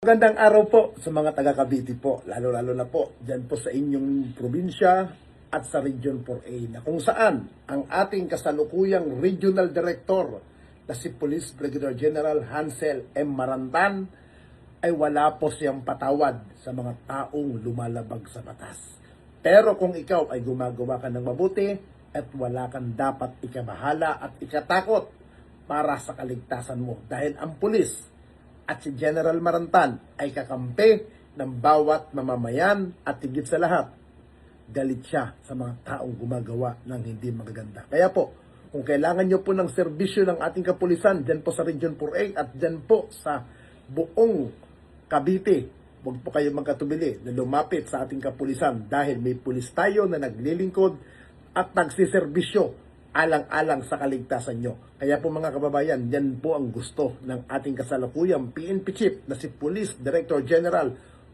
Magandang araw po sa mga taga Cavite po, lalo-lalo na po dyan po sa inyong probinsya at sa Region 4A na kung saan ang ating kasalukuyang Regional Director na si Police Brigadier General Hansel M. Marantan ay wala po siyang patawad sa mga taong lumalabag sa batas. Pero kung ikaw ay gumagawa ka ng mabuti at wala kang dapat ikabahala at ikatakot para sa kaligtasan mo dahil ang pulis at si General Marantan ay kakampi ng bawat mamamayan at higit sa lahat, galit siya sa mga taong gumagawa ng hindi magaganda. Kaya po, kung kailangan nyo po ng serbisyo ng ating kapulisan, dyan po sa Region 4A at dyan po sa buong Cavite, huwag po kayo magkatubili na lumapit sa ating kapulisan dahil may pulis tayo na naglilingkod at nagsiservisyo alang-alang sa kaligtasan nyo. Kaya po mga kababayan, yan po ang gusto ng ating kasalukuyang PNP Chief na si Police Director General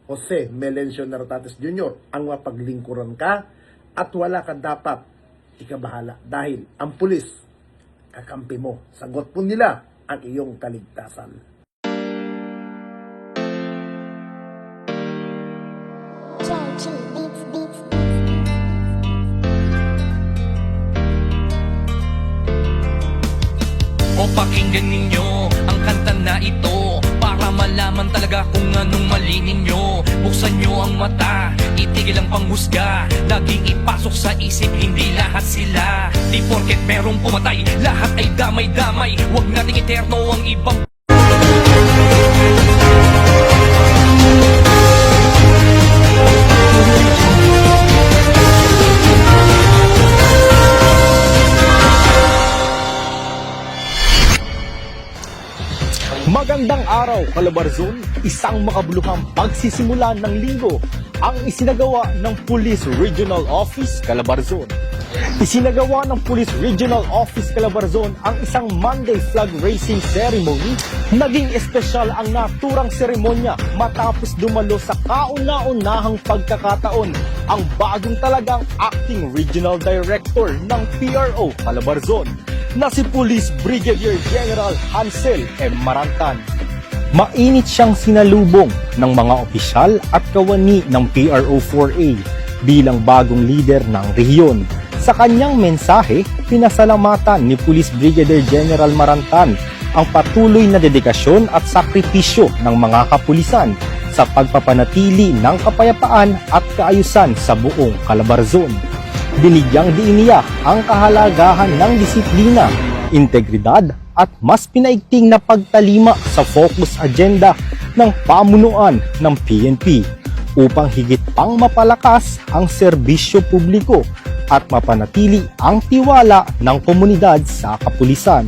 Jose Melencio Nartates Jr. ang mapaglingkuran ka at wala ka dapat ikabahala dahil ang pulis kakampi mo. Sagot po nila ang iyong kaligtasan. O pakinggan ninyo ang kanta na ito para malaman talaga kung anong mali ninyo. Buksan nyo ang mata, itigil ang panghusga, laging ipasok sa isip, hindi lahat sila. Di porket merong pumatay, lahat ay damay-damay. Huwag nating eterno ang ibang Magandang araw, Calabarzon. Isang makabuluhang pagsisimula ng linggo ang isinagawa ng Police Regional Office, Calabarzon. Isinagawa ng Police Regional Office, Calabarzon ang isang Monday Flag Raising Ceremony. Naging espesyal ang naturang seremonya matapos dumalo sa kauna-unahang pagkakataon ang bagong talagang Acting Regional Director ng PRO, Calabarzon, na si Police Brigadier General Hansel M. Marantan. Mainit siyang sinalubong ng mga opisyal at kawani ng PRO 4A bilang bagong leader ng rehiyon. Sa kanyang mensahe, pinasalamatan ni Police Brigadier General Marantan ang patuloy na dedikasyon at sakripisyo ng mga kapulisan sa pagpapanatili ng kapayapaan at kaayusan sa buong Calabarzon. Binigyang diiniya ang kahalagahan ng disiplina, integridad at mas pinaigting na pagtalima sa focus agenda ng pamunuan ng PNP upang higit pang mapalakas ang serbisyo publiko at mapanatili ang tiwala ng komunidad sa kapulisan.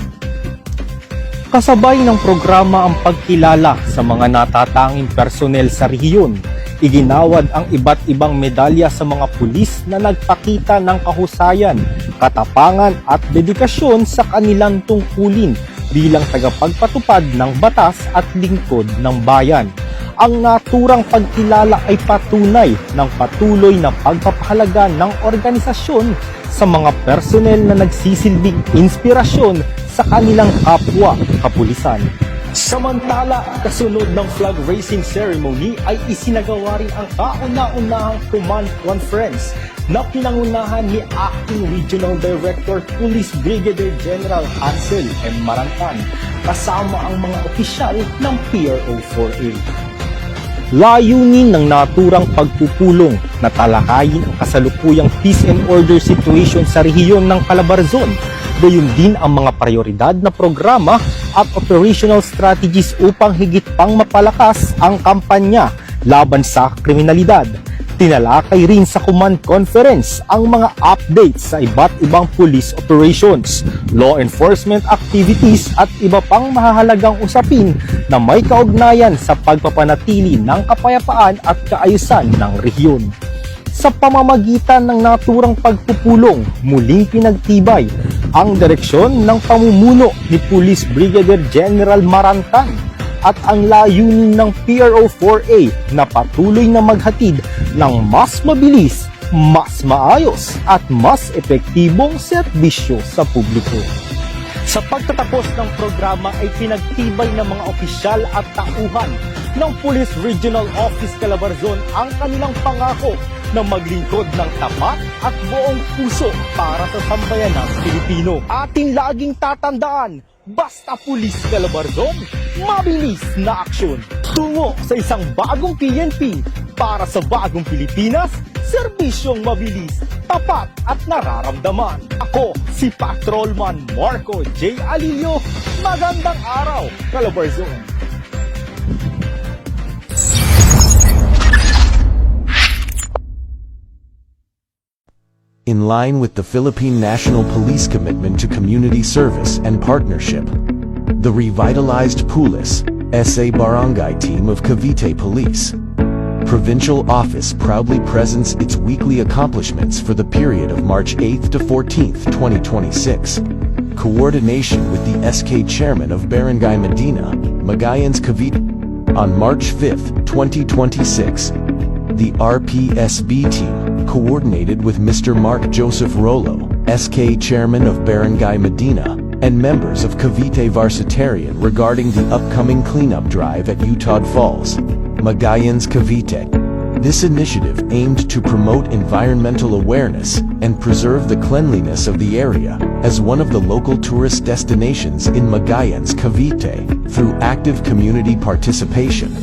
Kasabay ng programa ang pagkilala sa mga natatanging personel sa rehiyon. Iginawad ang iba't ibang medalya sa mga pulis na nagpakita ng kahusayan, katapangan at dedikasyon sa kanilang tungkulin bilang tagapagpatupad ng batas at lingkod ng bayan. Ang naturang pagkilala ay patunay ng patuloy na pagpapahalaga ng organisasyon sa mga personel na nagsisilbing inspirasyon sa kanilang kapwa kapulisan. Samantala, kasunod ng flag raising ceremony ay isinagawa rin ang kauna-unahang command conference na pinangunahan ni Acting Regional Director Police Brigadier General Hansel M. Marantan kasama ang mga opisyal ng PRO 4A. Layunin ng naturang pagpupulong na talakayin ang kasalukuyang peace and order situation sa rehiyon ng Calabarzon, gayon din ang mga prioridad na programa at operational strategies upang higit pang mapalakas ang kampanya laban sa kriminalidad. Tinalakay rin sa command conference ang mga updates sa iba't ibang police operations, law enforcement activities at iba pang mahahalagang usapin na may kaugnayan sa pagpapanatili ng kapayapaan at kaayusan ng rehiyon. Sa pamamagitan ng naturang pagpupulong, muling pinagtibay ang direksyon ng pamumuno ni Police Brigadier General Marantan at ang layunin ng PRO 4A na patuloy na maghatid ng mas mabilis, mas maayos at mas epektibong serbisyo sa publiko. Sa pagtatapos ng programa ay pinagtibay ng mga opisyal at tauhan ng Police Regional Office Calabarzon ang kanilang pangako na maglingkod ng tapat at buong puso para sa sambayanang Pilipino. Ating laging tatandaan, basta Police Calabarzon, mabilis na aksyon. Tungo sa isang bagong PNP para sa bagong Pilipinas, serbisyong mabilis, tapat at nararamdaman. Ako si Patrolman Marco J. Alilio. Magandang araw, Calabarzon. In line with the Philippine National Police commitment to community service and partnership, the revitalized Pulis SA Barangay team of Cavite Police Provincial Office proudly presents its weekly accomplishments for the period of March 8th to 14th, 2026. Coordination with the SK Chairman of Barangay Medina, Magallanes Cavite. On March 5th, 2026, the RPSB team, coordinated with Mr. Mark Joseph Rolo, SK Chairman of Barangay Medina, and members of Cavite Varsitarian regarding the upcoming cleanup drive at Utah Falls, Magallanes Cavite. This initiative aimed to promote environmental awareness and preserve the cleanliness of the area as one of the local tourist destinations in Magallanes Cavite through active community participation.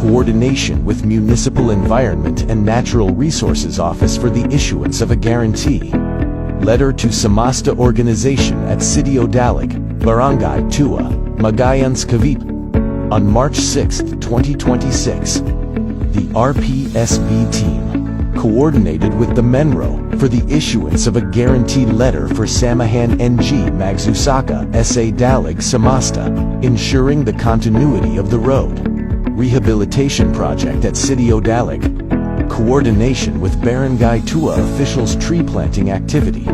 Coordination with Municipal Environment and Natural Resources Office for the issuance of a guarantee. Letter to Samasta Organization at Sitio Dalig, Barangay Tua, Magallanes Cavite. On March 6, 2026, the RPSB team coordinated with the Menro for the issuance of a guaranteed letter for Samahan NG Magsusaka SA Dalig Samasta, ensuring the continuity of the road. Rehabilitation project at Sitio Dalig. Coordination with Barangay Tua officials tree planting activity.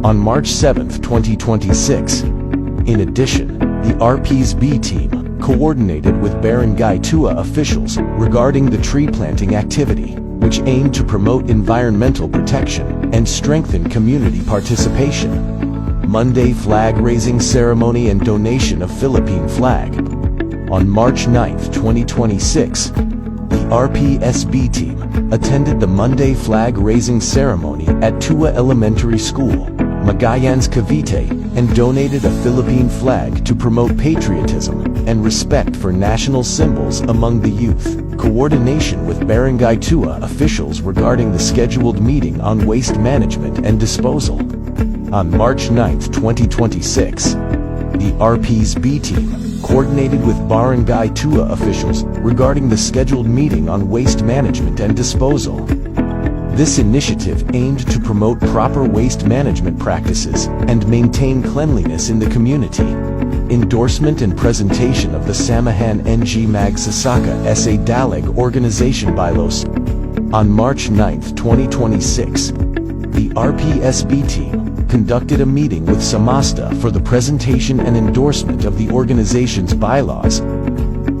On March 7, 2026, in addition, the RPSB team coordinated with Barangay Tua officials regarding the tree planting activity, which aimed to promote environmental protection and strengthen community participation. Monday flag raising ceremony and donation of Philippine flag. On March 9, 2026, the RPSB team attended the Monday flag raising ceremony at Tua Elementary School, Magallanes Cavite, and donated a Philippine flag to promote patriotism and respect for national symbols among the youth. Coordination with Barangay Tua officials regarding the scheduled meeting on waste management and disposal. On March 9, 2026, the RPSB team coordinated with Barangay Tua officials regarding the scheduled meeting on waste management and disposal. This initiative aimed to promote proper waste management practices and maintain cleanliness in the community. Endorsement and presentation of the Samahan NG Magsusaka SA Dalig Organization Bylaws. On March 9, 2026, the RPSB team conducted a meeting with Samasta for the presentation and endorsement of the organization's bylaws.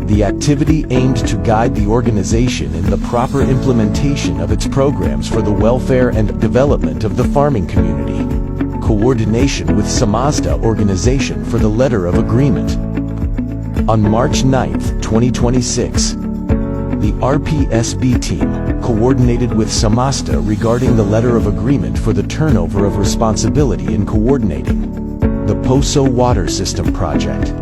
The activity aimed to guide the organization in the proper implementation of its programs for the welfare and development of the farming community. Coordination with Samasta Organization for the letter of agreement. On March 9, 2026, the RPSB team coordinated with Samasta regarding the letter of agreement for the turnover of responsibility in coordinating the Poso Water System project.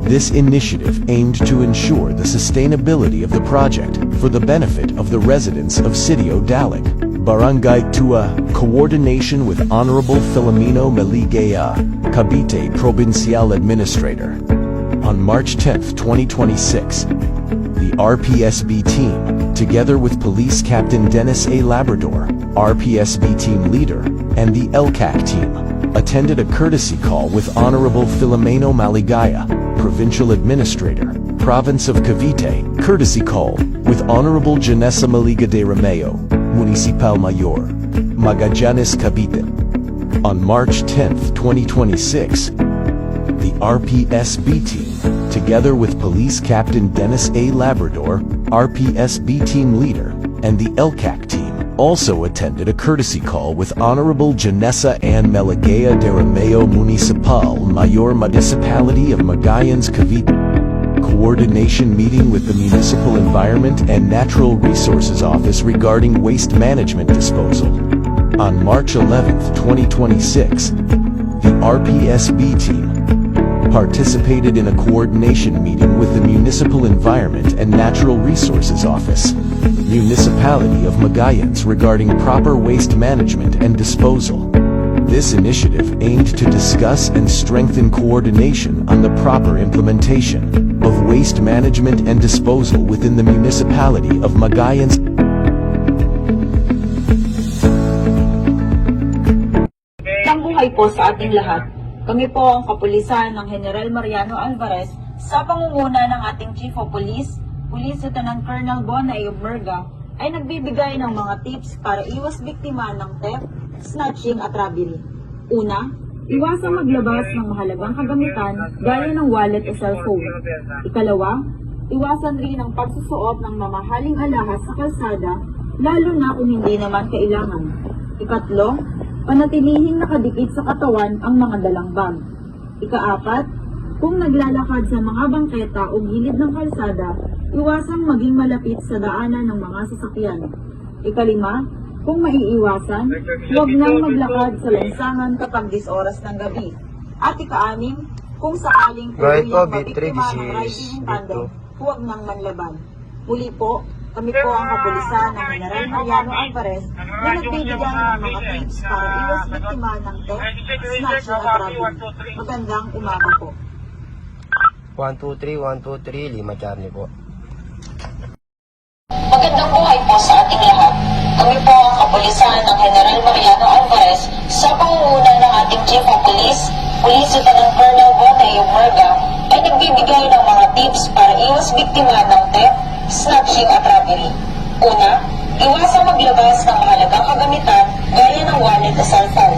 This initiative aimed to ensure the sustainability of the project for the benefit of the residents of Sitio Dalig, Barangay Tua. Coordination with Honorable Filomeno Meligaya, Cavite Provincial Administrator. On March 10, 2026, the RPSB team, together with Police Captain Dennis A. Labrador, RPSB team leader, and the LCAC team, attended a courtesy call with Honorable Filomeno Maligaya, Provincial Administrator, Province of Cavite, courtesy call with Honorable Janessa Maliga de Romeo, Municipal Mayor, Magallanes Cavite. On March 10, 2026, the RPSB team, together with Police Captain Dennis A. Labrador, RPSB team leader, and the LCAC team, also attended a courtesy call with Honorable Janessa Ann Melagea de Romeo Municipal, Mayor Municipality of Magallanes, Cavite, coordination meeting with the Municipal Environment and Natural Resources Office regarding waste management disposal. On March 11, 2026, the RPSB team participated in a coordination meeting with the Municipal Environment and Natural Resources Office, Municipality of Magallanes regarding proper waste management and disposal. This initiative aimed to discuss and strengthen coordination on the proper implementation of waste management and disposal within the Municipality of Magallanes. Isang buhay po sa ating lahat. Kami po ang kapulisan ng General Mariano Alvarez sa pangunguna ng ating Chief of Police, Police Lieutenant Colonel Bonay Merga, ay nagbibigay ng mga tips para iwas biktima ng theft, snatching at robbery. Una, iwasang maglabas ng mahalagang kagamitan gaya ng wallet o cellphone. Ikalawa, iwasan rin ang pagsusuot ng mamahaling alahas sa kalsada, lalo na kung hindi naman kailangan. Ikatlo, panatilihing nakadikit sa katawan ang mga dalang bag. Ikaapat, kung naglalakad sa mga bangketa o gilid ng kalsada, iwasang maging malapit sa daanan ng mga sasakyan. Ikalima, kung maiiwasan, huwag nang maglakad sa lansangan kapag 10 oras ng gabi. At ikaanim, kung sakaling tuluyang mabiktima ng riding in tandem, huwag nang manlaban. Muli po, kami po ang kapulisan ng General Mariano Alvarez na nagbibigay ng mga tips para iwas biktima ng theft, snatching at robbery. Magandang umaga po. 123, 123, Lima Charlie po. Magandang buhay po sa ating lahat. Kami po ang kapulisan ng General Mariano Alvarez sa pangunguna ng ating Chief of Police, Police Lieutenant Colonel Bonay Merga, ay nagbibigay ng mga tips para iwas biktima ng theft, snatching at robbery. Una, iwasang maglabas ng mahalagang kagamitan gaya ng wallet o cellphone.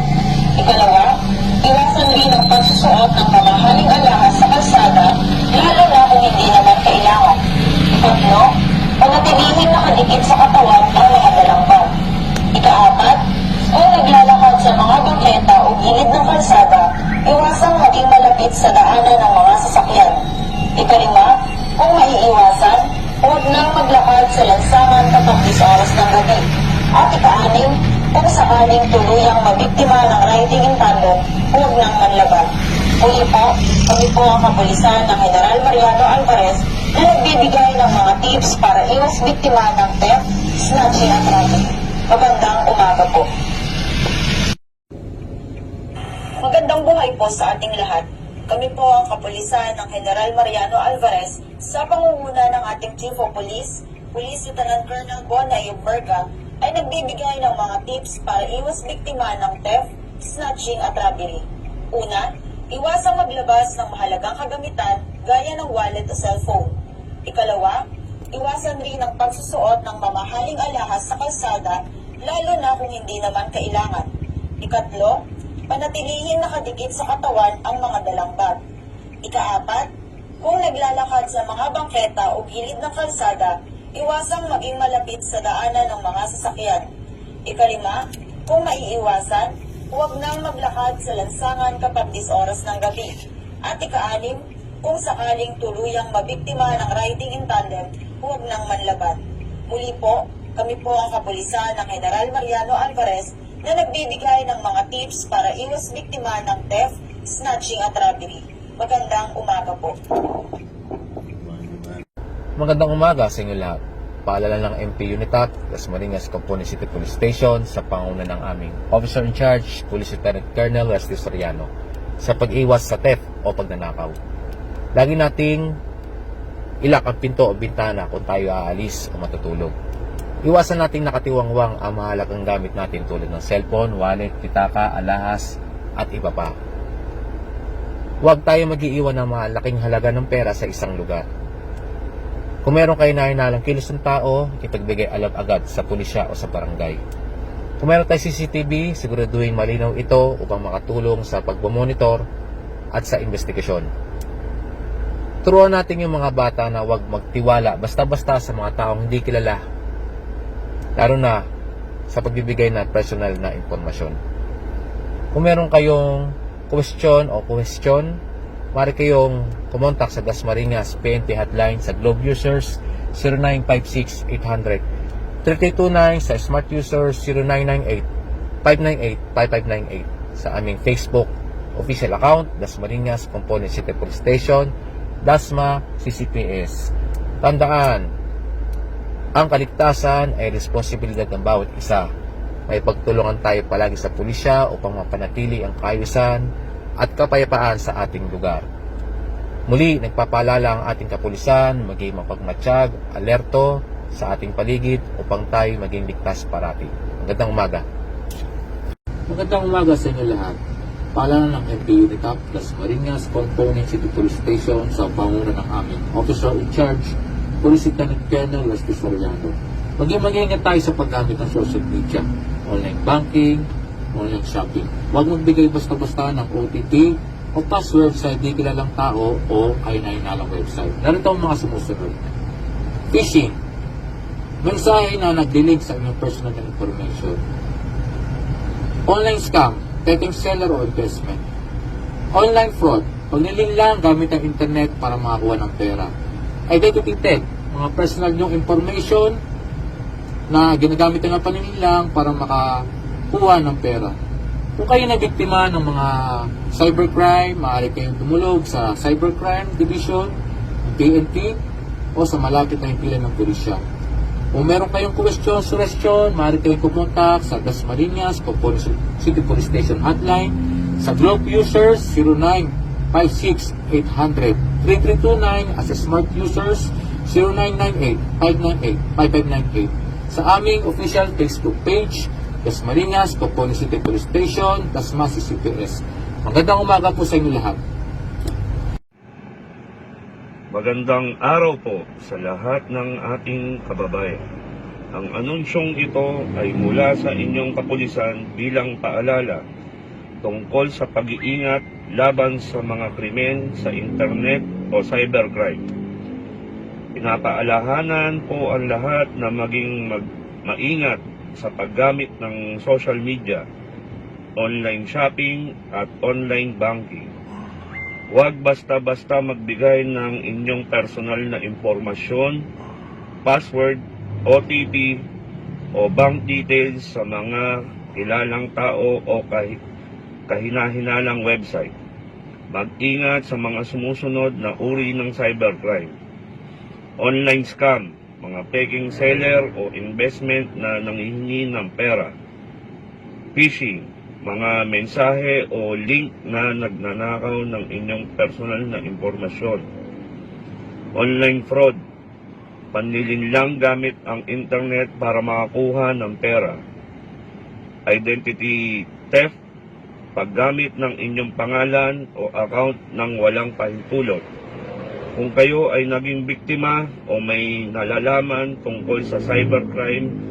Ikalawa, iwasan rin ang pagsusuot ng mamahaling alahas sa kalsada, lalo na kung hindi naman kailangan. Ikatlo, panatilihin nakadikit sa katawan ang mga dalang bag. Ikaapat, kung naglalakad sa mga bangketa o gilid ng kalsada, iwasang maging malapit sa daanan ng mga sasakyan. Ikalima, kung maiiwasan, huwag nang maglakad sa lansangan kapag 10 oras ng gabi. At ikaanim, kung sakaling tuluyang mabiktima ng riding in tandem, huwag nang manlaban. Muli po, kami po ang kapulisan ng General Mariano Alvarez na nagbibigay ng mga tips para iwas biktima ng theft, snatching at robbery. Magandang umaga po. Magandang buhay po sa ating lahat. Kami po ang kapulisan ng General Mariano Alvarez sa pangunguna ng ating Chief of Police, Police Lieutenant Colonel Bonay Merga, ay nagbibigay ng mga tips para iwas biktima ng theft, snatching at robbery. Una, iwasang maglabas ng mahalagang kagamitan gaya ng wallet o cellphone. Ikalawa, iwasan rin ang pagsusuot ng mamahaling alahas sa kalsada, lalo na kung hindi naman kailangan. Ikatlo, panatilihin nakadikit sa katawan ang mga dalang bag. Ikaapat, kung naglalakad sa mga bangketa o gilid ng kalsada, iwasang maging malapit sa daanan ng mga sasakyan. Ikalima, kung maiiwasan, huwag nang maglakad sa lansangan kapag 10 oras ng gabi. At ikaanim, kung sakaling tuluyang mabiktima ng riding in tandem, huwag nang manlaban. Muli po, kami po ang kapulisan ng General Mariano Alvarez na nagbibigay ng mga tips para iwas biktima ng theft, snatching at robbery. Magandang umaga po. Magandang umaga sa inyo lahat. Paalala ng MP Unitat, Dasmariñas Component City Police Station sa panguna ng aming Officer in Charge, Police Lieutenant Colonel Wesley Soriano sa pag-iwas sa theft o pagnanakaw. Lagi nating ilak ang pinto o bintana kung tayo aalis o matutulog. Iwasan nating nakatiwangwang ang mahalagang gamit natin tulad ng cellphone, wallet, pitaka, alahas at iba pa. Huwag tayo mag-iiwan ng malaking halaga ng pera sa isang lugar. Kung meron kayo na hinalang kilos ng tao, ipagbigay alam agad sa pulisya o sa barangay. Kung meron tayo CCTV, siguraduhin malinaw ito upang makatulong sa pagmamonitor at sa investigasyon. Turuan natin yung mga bata na huwag magtiwala basta-basta sa mga taong hindi kilala. Lalo na sa pagbibigay ng personal na impormasyon. Kung meron kayong question, maaari kayong kumontak sa Dasmariñas PNP hotline sa Globe users 0956-800-3329, sa Smart users 0998-598-5598, sa aming Facebook official account, Dasmariñas Component City Police Station, Dasma CCPS. Tandaan, ang kaligtasan ay responsibilidad ng bawat isa. May pagtulungan tayo palagi sa pulisya upang mapanatili ang kaayusan at kapayapaan sa ating lugar. Muli, nagpapaalala ang ating kapulisan, maging mapagmatsyag, alerto sa ating paligid upang tayo maging ligtas parati. Magandang umaga. Magandang umaga sa inyo lahat. Paalala ng MP UNITAP, Dasmariñas Component City Police Station sa panguna ng aming Officer in Charge, Police Lieutenant Colonel Leslie Soriano. Mag-ingat tayo sa paggamit ng social media, online banking, online shopping. Huwag magbigay basta-basta ng OTP o password sa hindi kilalang tao o kahinahinalang website. Narito ang mga sumusunod. Phishing. Mensahe na nagdinig sa inyong personal information. Online scam, petting seller o investment. Online fraud, pagnilinlang gamit ang internet para makakuha ng pera. Identity theft, mga personal nyong information na ginagamit ng panininlang para makakuha ng pera. Kung kayo na biktima ng mga cybercrime, maaari kayong tumulog sa Cybercrime Division, PNP, o sa malapit na himpilan ng pulisya. Kung meron kayong question, suggestion, maaari kayong kumontak sa Dasmariñas Component City Police Station Hotline, sa Globe users 0956-800-3329, at sa Smart users 0998-598-5598. Sa aming official Facebook page, Dasmariñas Component City Police Station, Dasma CCPS. Magandang umaga po sa inyo lahat. Magandang araw po sa lahat ng ating kababayan. Ang anunsyong ito ay mula sa inyong kapulisan bilang paalala tungkol sa pag-iingat laban sa mga krimen sa internet o cybercrime. Pinapaalahanan po ang lahat na maging maingat sa paggamit ng social media, online shopping at online banking. Huwag basta-basta magbigay ng inyong personal na impormasyon, password, OTP o bank details sa mga kilalang tao o kahina-hinalang website. Mag-ingat sa mga sumusunod na uri ng cybercrime. Online scam, mga peking seller o investment na nanghihingi ng pera. Phishing, mga mensahe o link na nagnanakaw ng inyong personal na impormasyon. Online fraud, panlilinlang gamit ang internet para makakuha ng pera. Identity theft, paggamit ng inyong pangalan o account ng walang pahintulot. Kung kayo ay naging biktima o may nalalaman tungkol sa cybercrime,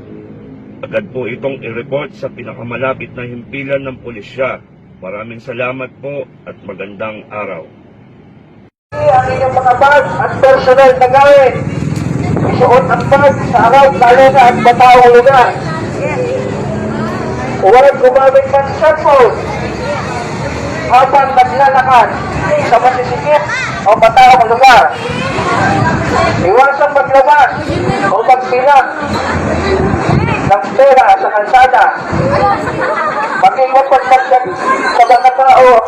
agad po itong i-report sa pinakamalapit na himpilan ng pulisya. Maraming salamat po at magandang araw. Ang inyong mga bag at personal na gawin. Isuot ang bag sa araw, lalo na at batawang lugar. Huwag gumamit ng cellphone habang naglalakad sa masisikip o batawang lugar. Iwasang maglabas o magbilang ng pera sa kalsada. Mag-ingat pagkakit sa mga tao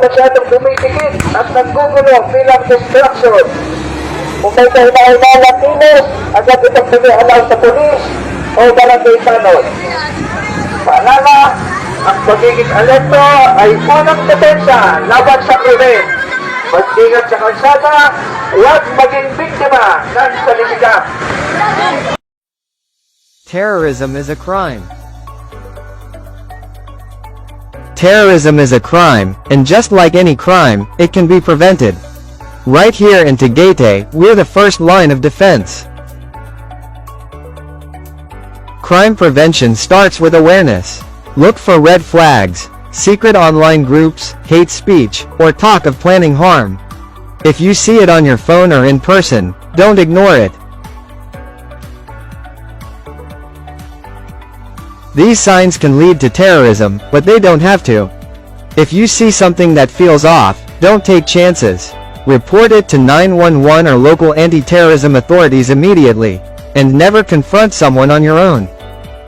masyadong dumitikit at naggugulo bilang distraction. Kung may kahinahinalang kilos, agad itong pag-ialaw sa pulis o barangay tanod. Paalala, ang pagiging alerto ay unang depensa laban sa krimen. Mag-ingat sa kalsada, huwag maging biktima ng salisigang. Terrorism is a crime. Terrorism is a crime, and just like any crime, it can be prevented. Right here in Tagaytay, we're the first line of defense. Crime prevention starts with awareness. Look for red flags, secret online groups, hate speech, or talk of planning harm. If you see it on your phone or in person, don't ignore it. These signs can lead to terrorism, but they don't have to. If you see something that feels off, don't take chances. Report it to 911 or local anti-terrorism authorities immediately, and never confront someone on your own.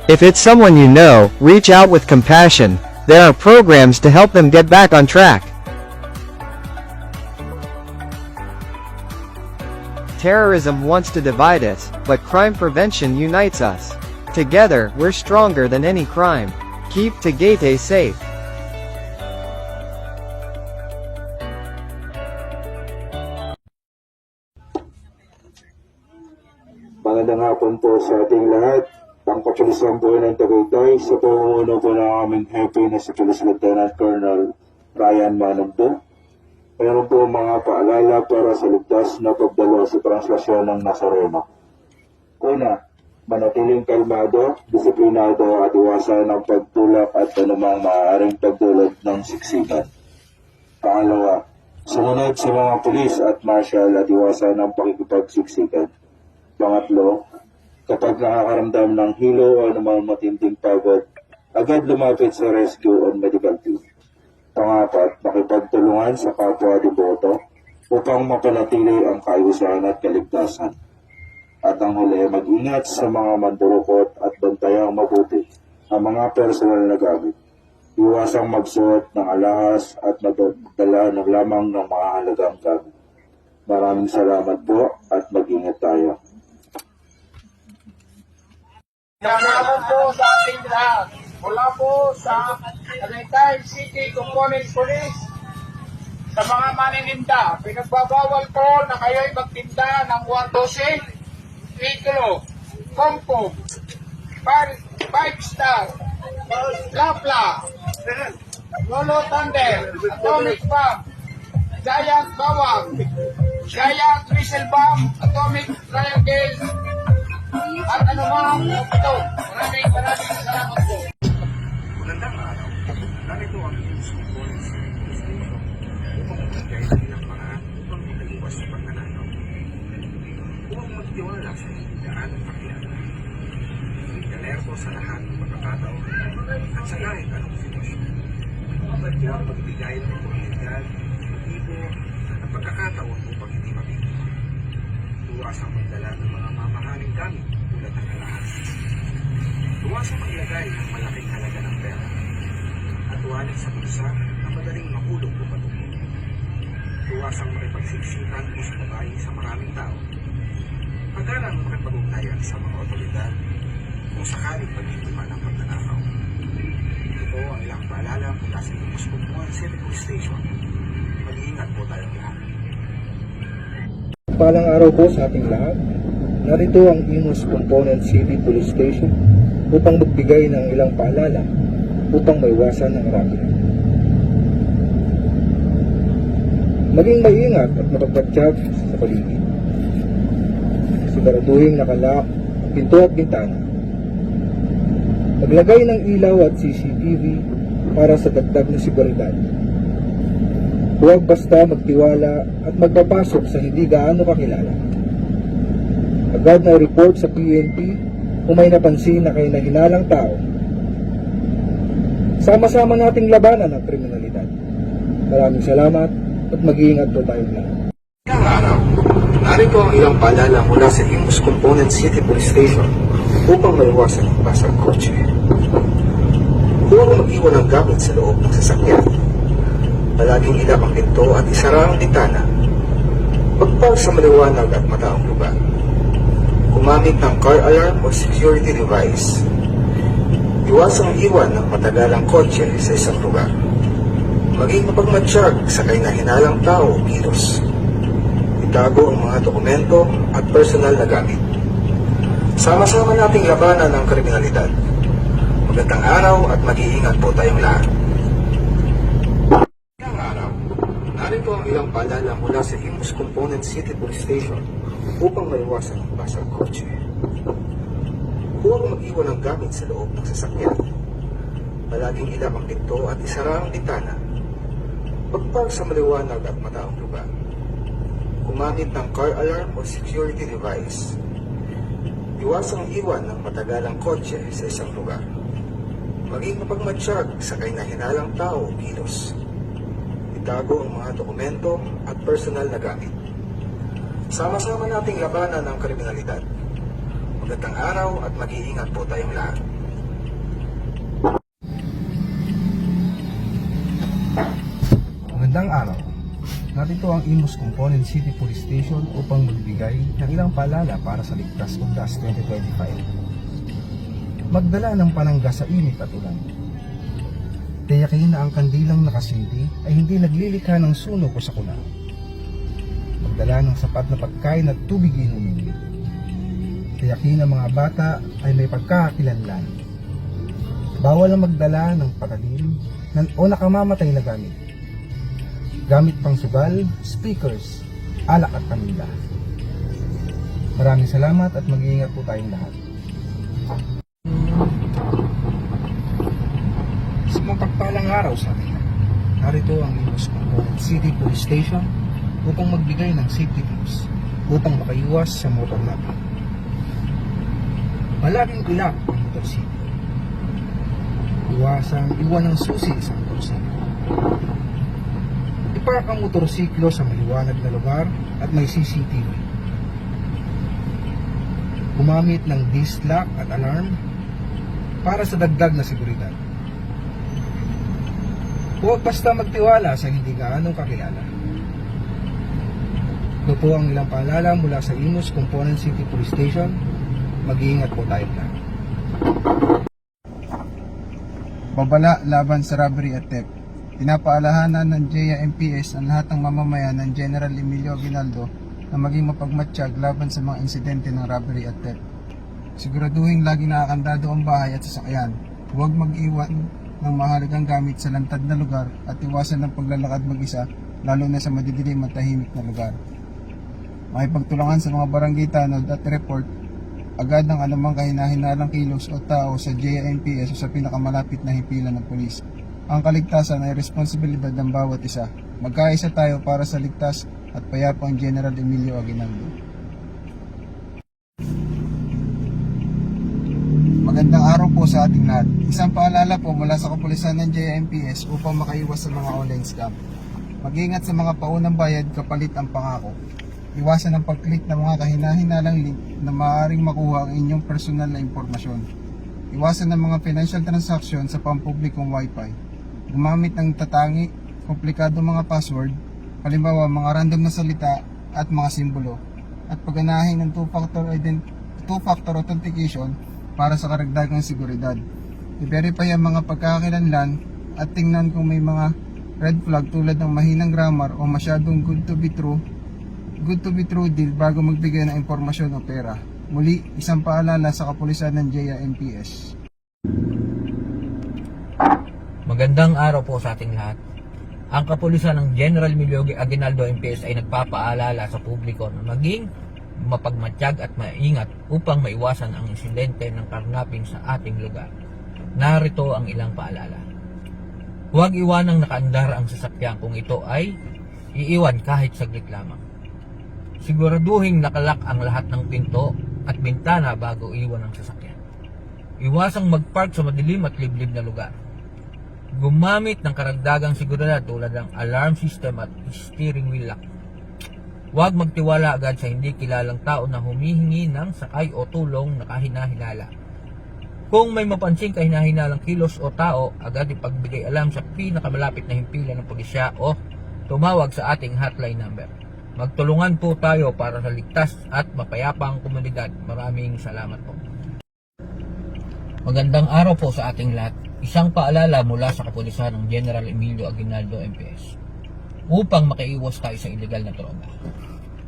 If it's someone you know, reach out with compassion. There are programs to help them get back on track. Terrorism wants to divide us, but crime prevention unites us. Together, we're stronger than any crime. Keep Tagaytay safe. Magandang hapon po sa ating lahat. Ang kapulisan po ng Tagaytay sa pamumuno po ng aming happy na si Police Lieutenant Colonel Ryan Manumpo. Mayroon po mga paalala para sa ligtas na pagdalo sa translasyon ng Nazareno. Una, manatiling kalmado, disiplinado at iwasan ang pagtulak at anumang maaaring pagdulot ng siksikan. Pangalawa, sumunod sa mga pulis at marshal at iwasan ang pakikipagsiksikan. Pangatlo, kapag nakakaramdam ng hilo o anumang matinding pagod, agad lumapit sa rescue o medical team. Pangapat, makipagtulungan sa kapwa deboto upang mapanatili ang kaayusan at kaligtasan. At ang huli, mag-ingat sa mga mandurukot at bantayang mabuti ang mga personal na gamit. Iwasang magsuot ng alahas at magdala ng lamang ng mga halagang gamit. Maraming salamat po at mag-ingat tayo. Salamat po sa ating lahat. Mula po sa Tagaytay City Component Police, sa mga manininda, pinagbabawal po na kayo'y magtinda ng 12, Piccolo, Compo, 5-star, Lapla, Lolo Thunder, Atomic Bomb, Giant Bawang, Giant Whistle Bomb, Atomic Triangle, at anumang ito. Maraming salamat po. Magandang araw. Narito ang news components ng Pilipino upang magbigay ng ilang paraan upang makaiwas sa pagnanakaw. Huwag magtiwala sa hindi gaanong kakilala. Mag-alerto sa lahat ng pagkakataon at sa kahit anong sitwasyon. Huwag magbigay ng oportunidad, motibo at pagkakataon upang hindi mabigyan. Iwasang magdala ng mga mamahaling gamit tulad ng alahas. Iwasang maglagay ng malaking halaga ng pera at tuwanin sa bulsa na madaling mahulog o matubo. Iwasang makipagsiksikan o sumabay sa maraming tao. Pag-arang makipag-ugnayan sa mga otoridad kung sakaling pag-iiman ng pagnanakaw. Ito ang ilang paalala mula sa Imus Compuan City Police Station. Mag-iingat po tayong lahat. Palang araw po sa ating lahat. Narito ang Imus Component City Police Station upang magbigay ng ilang paalala upang maiwasan ang robbery. Maging maingat at mapagpatsyag sa paligid. Siguraduhin nakalock ang pinto at bintana. Maglagay ng ilaw at CCTV para sa dagdag na seguridad. Huwag basta magtiwala at magpapasok sa hindi gaano kakilala. Agad na report sa PNP kung may napansin na kinahinalang tao. Sama-sama nating labanan ang kriminalidad. Maraming salamat at mag-iingat po tayong lahat. Ngayong araw, narito ang ilang paalala mula sa Imus Component City Police Station upang maiwasan ang basang kotse. Huwag mag-iwan ng gamit sa loob ng sasakyan. Palaging ilap ang pinto at isara ang bintana. Magpark sa maliwanag at mataong lugar. Gumamit ng car alarm o security device. Iwasang iwan ng matagalang kotse sa isang lugar. Maging mapagmatsyag sa kinahinalang tao o kilos. Itago ang mga dokumento at personal na gamit. Sama-sama nating labanan ang kriminalidad. Magandang araw at mag-iingat po tayong lahat. Ngayong araw, narito ang ilang paalala mula sa Imus Component City Police Station upang maiwasan ang basang kotse. Huwag mag-iwan ng gamit sa loob ng sasakyan. Palaging ilap ang pinto at isara ang bintana. Magpark sa maliwanag at mataong lugar. Gumamit ng car alarm o security device. Iwasang iwan ng matagalang kotse sa isang lugar. maging mapagmatsyag sa kahinahinalang tao o kilos. Itago ang mga dokumento at personal na gamit. Sama-sama nating labanan ang kriminalidad. Magandang araw at mag-iingat po tayong lahat. Magandang araw. Narito ang Imus Component City Police Station upang magbigay ng ilang paalala para sa Ligtas Undas 2025. Magdala ng panangga sa init at ulan. Tiyakin na ang kandilang nakasindi ay hindi naglilikha ng sunog o sakuna. Magdala ng sapat na pagkain at tubig inumin. Tiyakin na mga bata ay may pagkakakilanlan. Bawal ang magdala ng patalim o nakamamatay na gamit. Gamit pang sugal, speakers, alak at paninda. Maraming salamat at mag-iingat po tayong lahat. Sa mapagpalang araw sa atin, narito ang Imus Component City Police Station upang magbigay ng safety tips upang makaiwas sa motor natin. Palaging ilak ang motorsiklo. Iwan ng susi sa motorsiklo. Ipark ang motorsiklo sa maliwanag na lugar at may CCTV. Gumamit ng disc lock at alarm para sa dagdag na seguridad. Huwag basta magtiwala sa hindi gaanong kakilala. Ito po ang ilang paalala mula sa Imus Component City Police Station. Mag-iingat po tayo lahat. Babala laban sa robbery at theft. Pinapaalahanan ng JIMPS ang lahat ng mamamayan ng General Emilio Aguinaldo na maging mapagmatsyag laban sa mga insidente ng robbery at theft. Siguraduhin lagi nakakandado ang bahay at sasakyan. Huwag mag-iwan ng mahalagang gamit sa lantad na lugar at iwasan ng paglalakad mag-isa, lalo na sa madidilim at tahimik na lugar. Makipagtulungan sa mga barangay tanod at report agad ng anumang kahinahinalang kilos o tao sa JIMPS o sa pinakamalapit na himpilan ng pulis. Ang kaligtasan ay responsibilidad ng bawat isa. Magkaisa tayo para sa ligtas at payapang General Emilio Aguinaldo. Magandang araw po sa ating lahat. Isang paalala po mula sa kapulisan ng JIMPS upang makaiwas sa mga online scam. Mag-ingat sa mga paunang bayad kapalit ang pangako. Iwasan ang pag-click ng mga kahina-hinalang link na maaaring makuha ang inyong personal na impormasyon. Iwasan ang mga financial transaction sa pampublikong wifi. Gumamit ng tatangi, komplikado mga password, halimbawa mga random na salita at mga simbolo. At pagganahin ng two-factor authentication para sa karagdagang seguridad. I-verify ang mga pagkakakilanlan at tingnan kung may mga red flag tulad ng mahinang grammar o masyadong good to be true deal bago magbigay ng impormasyon o pera. Muli, isang paalala sa kapulisan ng JIMPS. Magandang araw po sa ating lahat. Ang kapulisan ng General Emilio Aguinaldo MPS ay nagpapaalala sa publiko na maging mapagmatsyag at maingat upang maiwasan ang insidente ng karnaping sa ating lugar. Narito ang ilang paalala. Huwag iwanang nakaandar ang sasakyan kung ito ay iiwan kahit saglit lamang. Siguraduhin nakalak ang lahat ng pinto at bintana bago iwan ang sasakyan. Iwasang magpark sa madilim at liblib na lugar. Gumamit ng karagdagang seguridad tulad ng alarm system at steering wheel lock. Huwag magtiwala agad sa hindi kilalang tao na humihingi ng sakay o tulong na kahinahinala. Kung may mapansing kahinahinalang kilos o tao, agad ipagbigay alam sa pinakamalapit na himpilan ng pulisya o tumawag sa ating hotline number. Magtulungan po tayo para sa ligtas at mapayapang komunidad. Maraming salamat po. Magandang araw po sa ating lahat. Isang paalala mula sa kapulisan ng General Emilio Aguinaldo MPS upang makaiwas tayo sa ilegal na droga.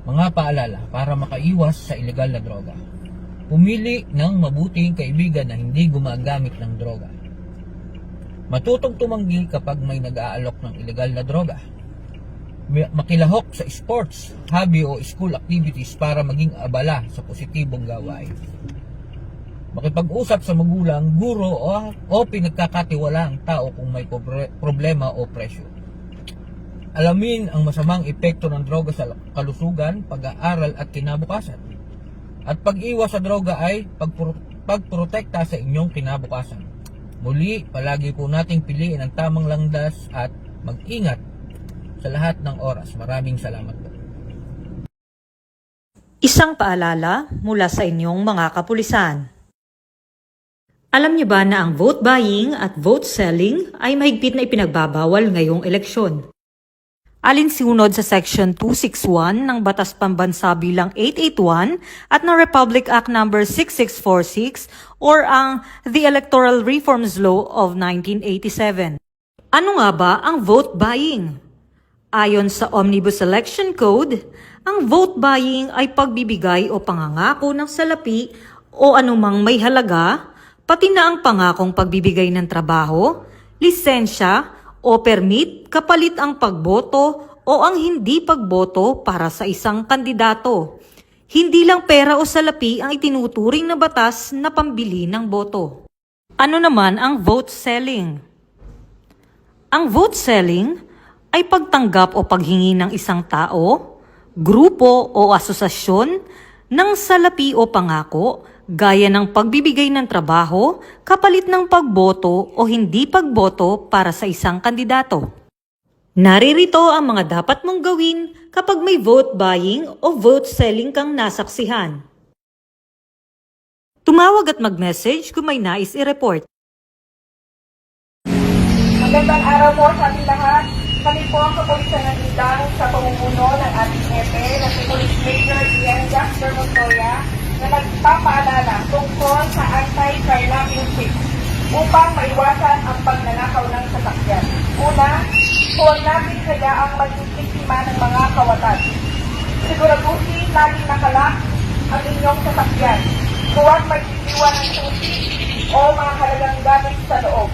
Mga paalala para makaiwas sa ilegal na droga. Pumili ng mabuting kaibigan na hindi gumagamit ng droga. Matutong tumanggi kapag may nag-aalok ng ilegal na droga. Makilahok sa sports, hobby o school activities para maging abala sa positibong gawain. Makipag-usap sa magulang, guro o pinagkakatiwalaang tao kung may problema o pressure. Alamin ang masamang epekto ng droga sa kalusugan, pag-aaral at kinabukasan. At pag-iwas sa droga ay pagprotekta sa inyong kinabukasan. Muli, palagi po nating piliin ang tamang landas at mag-ingat sa lahat ng oras. Maraming salamat po. Isang paalala mula sa inyong mga kapulisan. Alam niyo ba na ang vote buying at vote selling ay mahigpit na ipinagbabawal ngayong eleksyon? Alinsunod sa Section 261 ng Batas Pambansa bilang 881 at ng Republic Act No. 6646 or ang The Electoral Reforms Law of 1987. Ano nga ba ang vote buying? Ayon sa Omnibus Election Code, ang vote buying ay pagbibigay o pangangako ng salapi o anumang may halaga, pati na ang pangakong pagbibigay ng trabaho, lisensya, o permit kapalit ang pagboto o ang hindi pagboto para sa isang kandidato. Hindi lang pera o salapi ang itinuturing na batas na pambili ng boto. Ano naman ang vote selling? Ang vote selling ay pagtanggap o paghingi ng isang tao, grupo o asosasyon ng salapi o pangako gaya ng pagbibigay ng trabaho, kapalit ng pagboto o hindi pagboto para sa isang kandidato. Naririto ang mga dapat mong gawin kapag may vote buying o vote selling kang nasaksihan. Tumawag at mag-message kung may nais i-report. Magandang araw po sa ating lahat. Kami po ang kapulisan ng Indang sa pamumuno ng ating EPE na si Police Major Ian Jasper Montoya na nagpapaalala tungkol sa anti-carnapping tips upang maiwasan ang pagnanakaw ng sasakyan. Una, huwag natin hayaang maging biktima ng mga kawatan. Siguraduhin laging nakalak ang inyong sasakyan. Huwag mag-iwan ng susi o mga halagang gamit sa loob.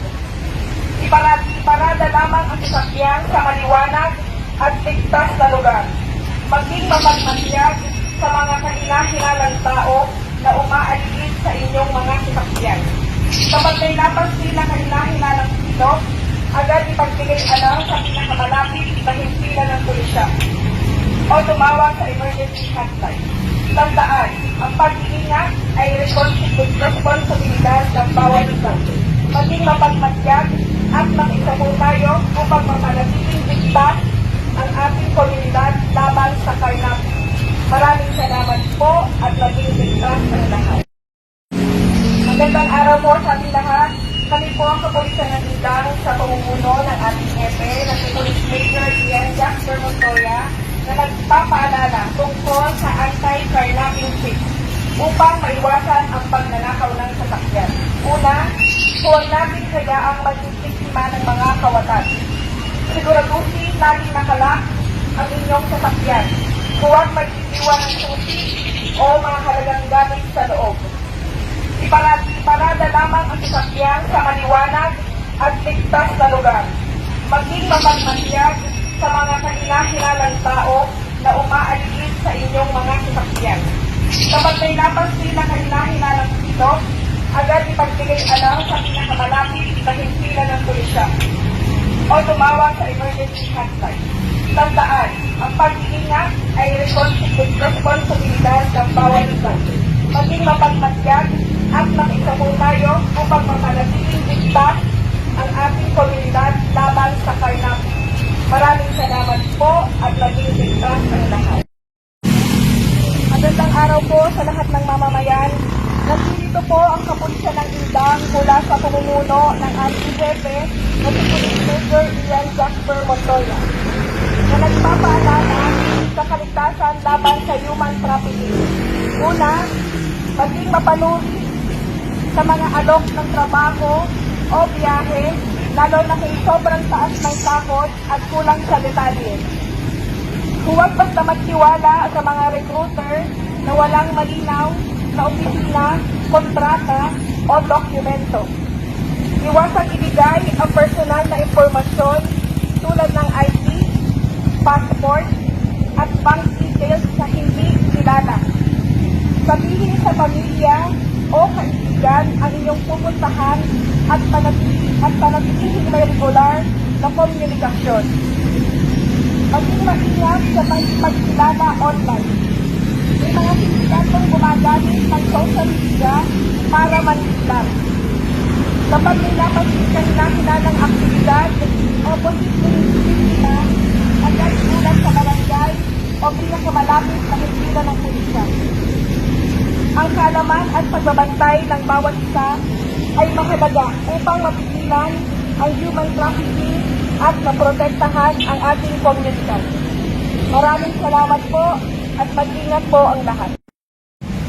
Iparada lamang ang sasakyan sa maliwanag at ligtas na lugar. Maging mapagmatyag sa mga kahinahilalang tao na umaaligid sa inyong mga sasakyan. Kapag may napansin na kahinahilalang silo, agad ipagbigay alam sa pinakamalapit na himpilan ng pulisya o tumawag sa emergency hotline. Tandaan, ang pag-iingat ay responsibilidad ng bawat isa. Maging mapagmatyag at makisabong tayo upang mapanatiling ligtas ang ating komunidad laban sa carnapping. Maraming salamat po at maging ligtas ang lahat. Magandang araw po sa ating lahat. Kami po ang kapulisan ng Indang sa pamumuno ng ating EPE na si Police Major Ian Jasper Montoya na nagpapaalala tungkol sa anti-carnapping tips upang maiwasan ang pagnanakaw ng sasakyan. Una, huwag natin hayaang maging biktima ng mga kawatan. Siguraduhin laging nakalak ang inyong sasakyan. Huwag mag-iwan ng susi o mga halagang gamit sa loob. Iparada lamang ang sasakyan sa maliwanag at ligtas na lugar. Maging mapagmatyag sa mga kahinahilalang tao na umaaligid sa inyong mga sasakyan. Kapag may napansin na kahinahilalang silo, agad ipagbigay alam sa pinakamalapit na himpilan ng pulisya o tumawag sa emergency hotline. Tandaan, ang pag-iingat ay responsibilidad ng bawat isa. Maging mapagmatyag at makisabong tayo upang mapanatiling ligtas ang ating komunidad laban sa carnapping. Maraming salamat po at maging ligtas ang lahat. Magandang araw po sa lahat ng mamamayan. Nandito po ang kapulisan ng Indang mula sa pamumuno ng ating jefe na si Police Major Ian Jasper Montoya na nagpapaalala sa kaligtasan laban sa human trafficking. Una, maging mapanuri sa mga alok ng trabaho o biyahe, lalo na kay sobrang taas ng sahod at kulang sa detalye. Huwag basta magtiwala sa mga recruiter na walang malinaw na opisina, kontrata o dokumento. Iwasang ibigay ang personal na impormasyon tulad ng ID, passport at bank details na hindi kilala. Sabihin sa pamilya o kaibigan ang inyong pupuntahan at panatiling may regular na komunikasyon. Maging maingat sa pagkilala online. May mga sindikatong gumagamit ng social media para manipular. Kapag may napansin posibleng biktima, agad ulat sa barangay o pinakamalapit na himpilan ng pulisya. Ang kaalaman at pagbabantay ng bawat isa ay mahalaga upang mapigilan ang human trafficking at maprotektahan ang ating komunidad. Maraming salamat po at mag-ingat po ang lahat.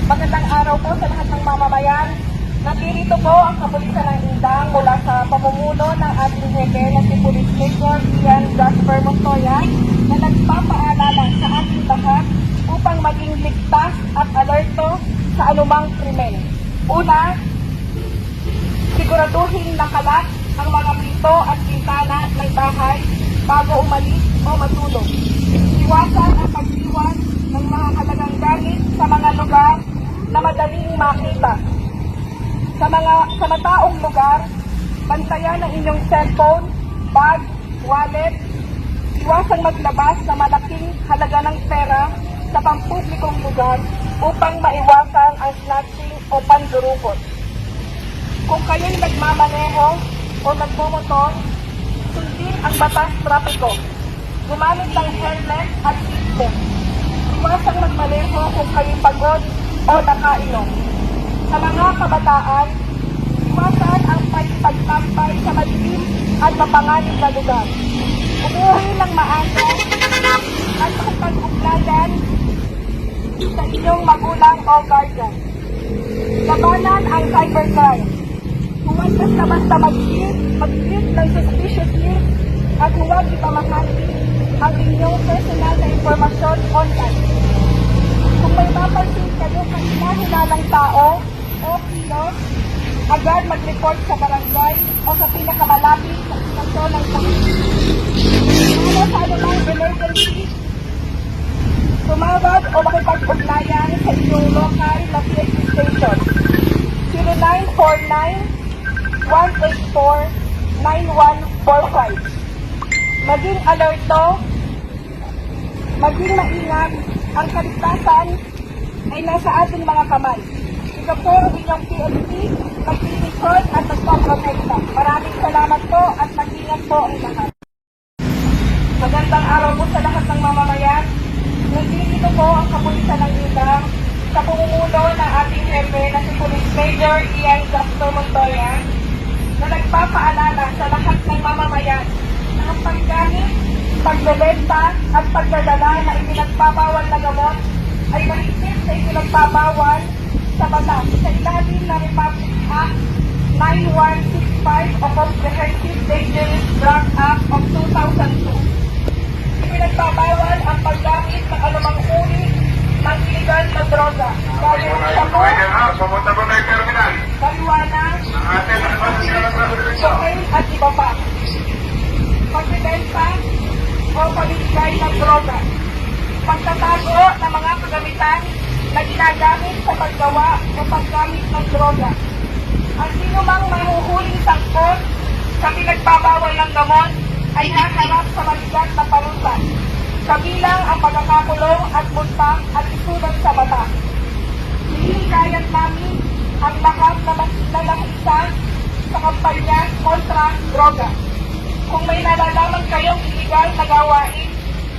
Magandang araw po sa lahat ng mamamayan. Nandito po ang Kapulisan ng Indang mula sa pamumuno ng ating hepe na si Police Major Ian Jasper Montoya na nagpapaalala sa ating lahat upang maging ligtas at alerto sa anumang krimen. Una, siguraduhin nakalat ang mga pinto at bintana ng bahay bago umalis o matulog. Iwasan ang pag-iwan ng mga halagang gamit sa mga lugar na madaling makita. Sa mataong lugar, bantayan ang inyong cellphone, bag, wallet. Iwasang maglabas sa malaking halaga ng pera sa pampublikong lugar upang maiwasan ang snatching o pandurukot. Kung kayo'y nagmamaneho o nagmumotor, sundin ang batas trapiko. Gumamit ng helmet at seatbelt. Iwasang magmaneho kung kayo'y pagod o nakainom. Sa mga kabataan, iwasan ang pagtampay sa madilim at mapanganib na lugar. Umuwi ng maaga at makipag-ugnayan sa inyong magulang o guardian. Labanan ang cybercrime. Huwag basta-basta mag-click ng suspicious link at huwag ipamahagi ang inyong personal na impormasyon online. Kung may mapansin kayo ng hinahilalang tao o kilos, agad mag-report sa barangay o sa pinakamalapit sa istasyon ng sakit. Ano sa anumang emergency, tumawag o makipag-ugnayan sa inyong local na PSP station. 0949-184-9145. Maging alerto, maging maingat, ang kaligtasan ay nasa ating mga kamay. Ito po ang inyong PSP, mag-record at magpaprotekta. Maraming salamat po at mag-ingat po ang lahat. Magandang araw po sa lahat ng mamamayan. Nandito po ang Kapulisan ng Indang sa pamumuno ng ating hepe na si Police Major Ian Jasper Montoya na nagpapaalala sa lahat ng mamamayan na ang paggamit, pagbebenta at pagdadala na ipinagbabawal na gamot ay mahigit sa ipinagbabawal sa batas sa ilalim ng Republic Act 9165 o Comprehensive Dangerous Drug Act of 2002. Ipinagbabawal ang paggamit ng anumang uri ng illegal na droga. Gaya ng sabon, marijuana, cocaine at iba pa. Pagbibenta o pamimigay ng droga. Pagtatago ng mga kagamitan na ginagamit sa paggawa o paggamit ng droga. Ang sino mang mahuhuling sangkot sa pinagbabawal ng gamot ay haharap sa mabigat na parusa. Kabilang ang pagkakakulong at multa at isulat sa mata. Hinihikayat namin ang lahat na nakikisan sa kampanya kontra droga. Kung may nalalaman kayong illegal na gawain,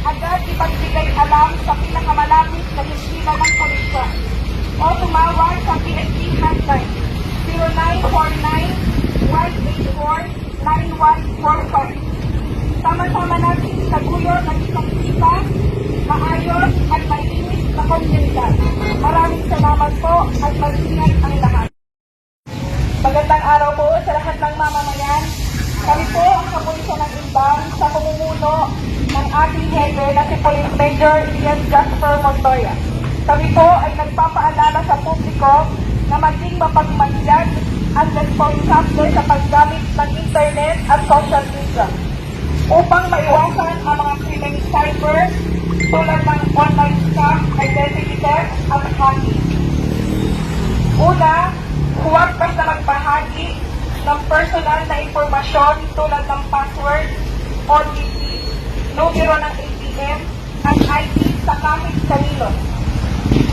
agad ipagbigay alam sa pinakamalapit na himpilan ng pulisya o tumawag sa PSP hotline 0949-184-9145. Sama-sama natin taguyod ng isang kita, maayos at malinis na komunidad. Maraming salamat po at mag-ingat ang lahat. Magandang araw po sa lahat ng mamamayan. Kami po ang Kapulisan ng Indang sa pamumuno ng ating hepe na si Police Major Ian Jasper Montoya. Kami po ay nagpapaalala sa publiko na maging mapagmatyag at responsable sa paggamit ng internet at social media upang maiwasan ang mga krimeng cyber tulad ng online scam, identity theft at hacking. Una, huwag basta magbahagi ng personal na impormasyon tulad ng password, OTP, numero ng ATM, at ID sa kahit kanino.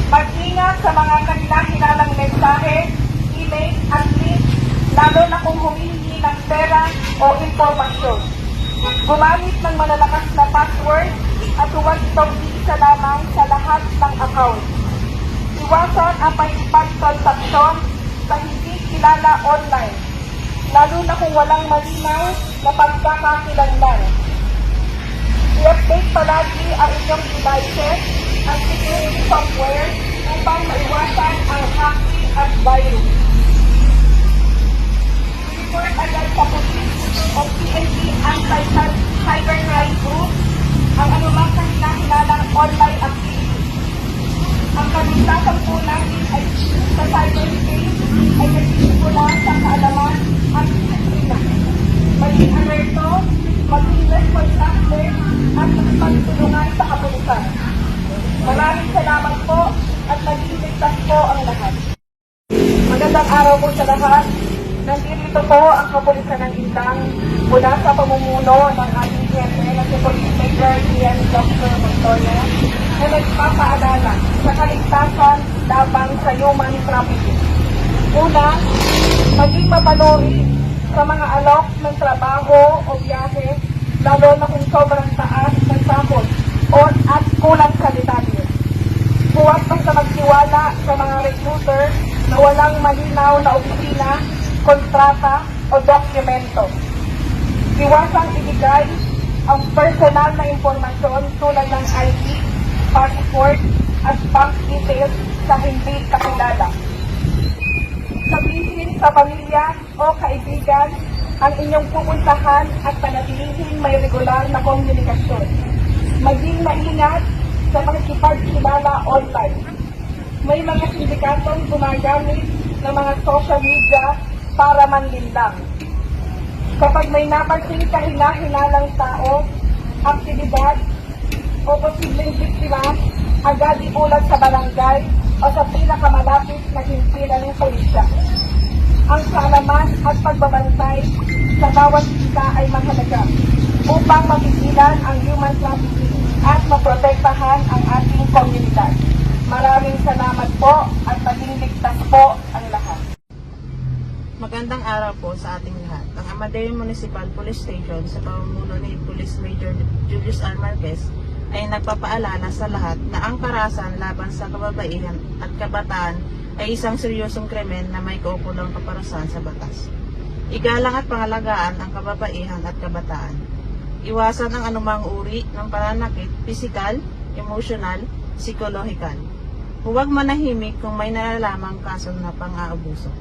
Mag-ingat sa mga kanilang mensahe, email at link, lalo na kung humihingi ng pera o impormasyon. Gumamit ng malalakas na password at huwag itong iisa lamang sa lahat ng account. Iwasan ang pag-transaksyon sa hindi kilala online, lalo na kung walang malinaw na pagkakakilanlan. I-update palagi ang inyong devices at security software upang maiwasan ang hacking at virus. Report agad sa police o PNP Anti-Cybercrime Group ang anumang kahinahinalang online activity. Ang kabisatan po natin ay sa cyberspace ay nagsisimula sa kaalaman at disiplina. Maging alerto, maging responsable at magpagtulungan sa kapulisan. Maraming salamat po at maging ligtas po ang lahat. Magandang araw po sa lahat. Nandito po ang kapulisan ng Indang mula sa pamumuno ng ating jefe na si Police Major Ian Dr. Montoya na nagpapaalala sa kaligtasan laban sa human trafficking. Una, maging mapanuri sa mga alok ng trabaho o biyahe, lalo na kung sobrang taas ng sahod o at kulang sa detalye. Huwag basta magtiwala sa mga recruiter na walang malinaw na opisina, kontrata o dokumento. Iwasang ibigay ang personal na impormasyon tulad ng ID, passport at bank details sa hindi kakilala. Sabihin sa pamilya o kaibigan ang inyong pupuntahan at panatilihin may regular na komunikasyon. Maging maingat sa pakikipagkilala online. May mga sindikatong gumagamit ng mga social media para manlinlang. Kapag may napansing kahina-hinalang tao, aktibidad o posibleng biktima, agad iulat sa barangay o sa pinakamalapit na himpilan ng pulisya. Ang kaalaman at pagbabantay sa bawat isa ay mahalaga upang mapigilan ang human trafficking at maprotektahan ang ating komunidad. Maraming salamat po at maging ligtas po ang lahat. Magandang araw po sa ating lahat. Ang Amadeo Municipal Police Station sa pamumuno ni Police Major Julius R. Marquez ay nagpapaalala sa lahat na ang karahasan laban sa kababaihan at kabataan ay isang seryosong krimen na may kaukulang kaparasan sa batas. Igalang at pangalagaan ang kababaihan at kabataan. Iwasan ang anumang uri ng pananakit, pisikal, emosyonal, psikolohikal. Huwag manahimik kung may nalalamang kaso na pang-aabuso.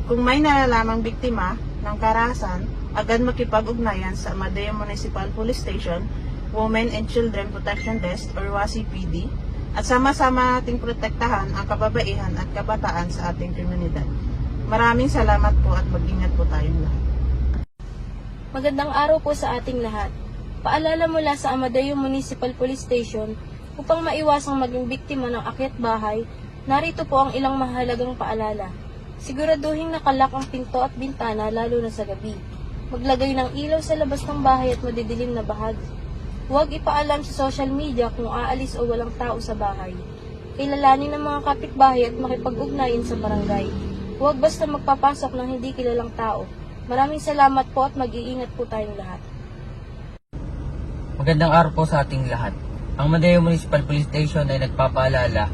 Kung may nalalamang biktima ng karahasan, agad makipag-ugnayan sa Amadeo Municipal Police Station, Women and Children Protection Desk or WACPD at sama-sama nating protektahan ang kababaihan at kabataan sa ating komunidad. Maraming salamat po at mag-ingat po tayong lahat. Magandang araw po sa ating lahat. Paalala mula sa Amadeo Municipal Police Station upang maiwasang maging biktima ng akyat bahay, narito po ang ilang mahalagang paalala. Siguraduhin nakalak ang pinto at bintana lalo na sa gabi. Maglagay ng ilaw sa labas ng bahay at madidilim na bahagi. Huwag ipaalam sa social media kung aalis o walang tao sa bahay. Kilalanin ng mga kapitbahay at makipag-ugnayan sa barangay. Huwag basta magpapasok ng hindi kilalang tao. Maraming salamat po at mag-iingat po tayong lahat. Magandang araw po sa ating lahat. Ang Amadeo Municipal Police Station ay nagpapaalala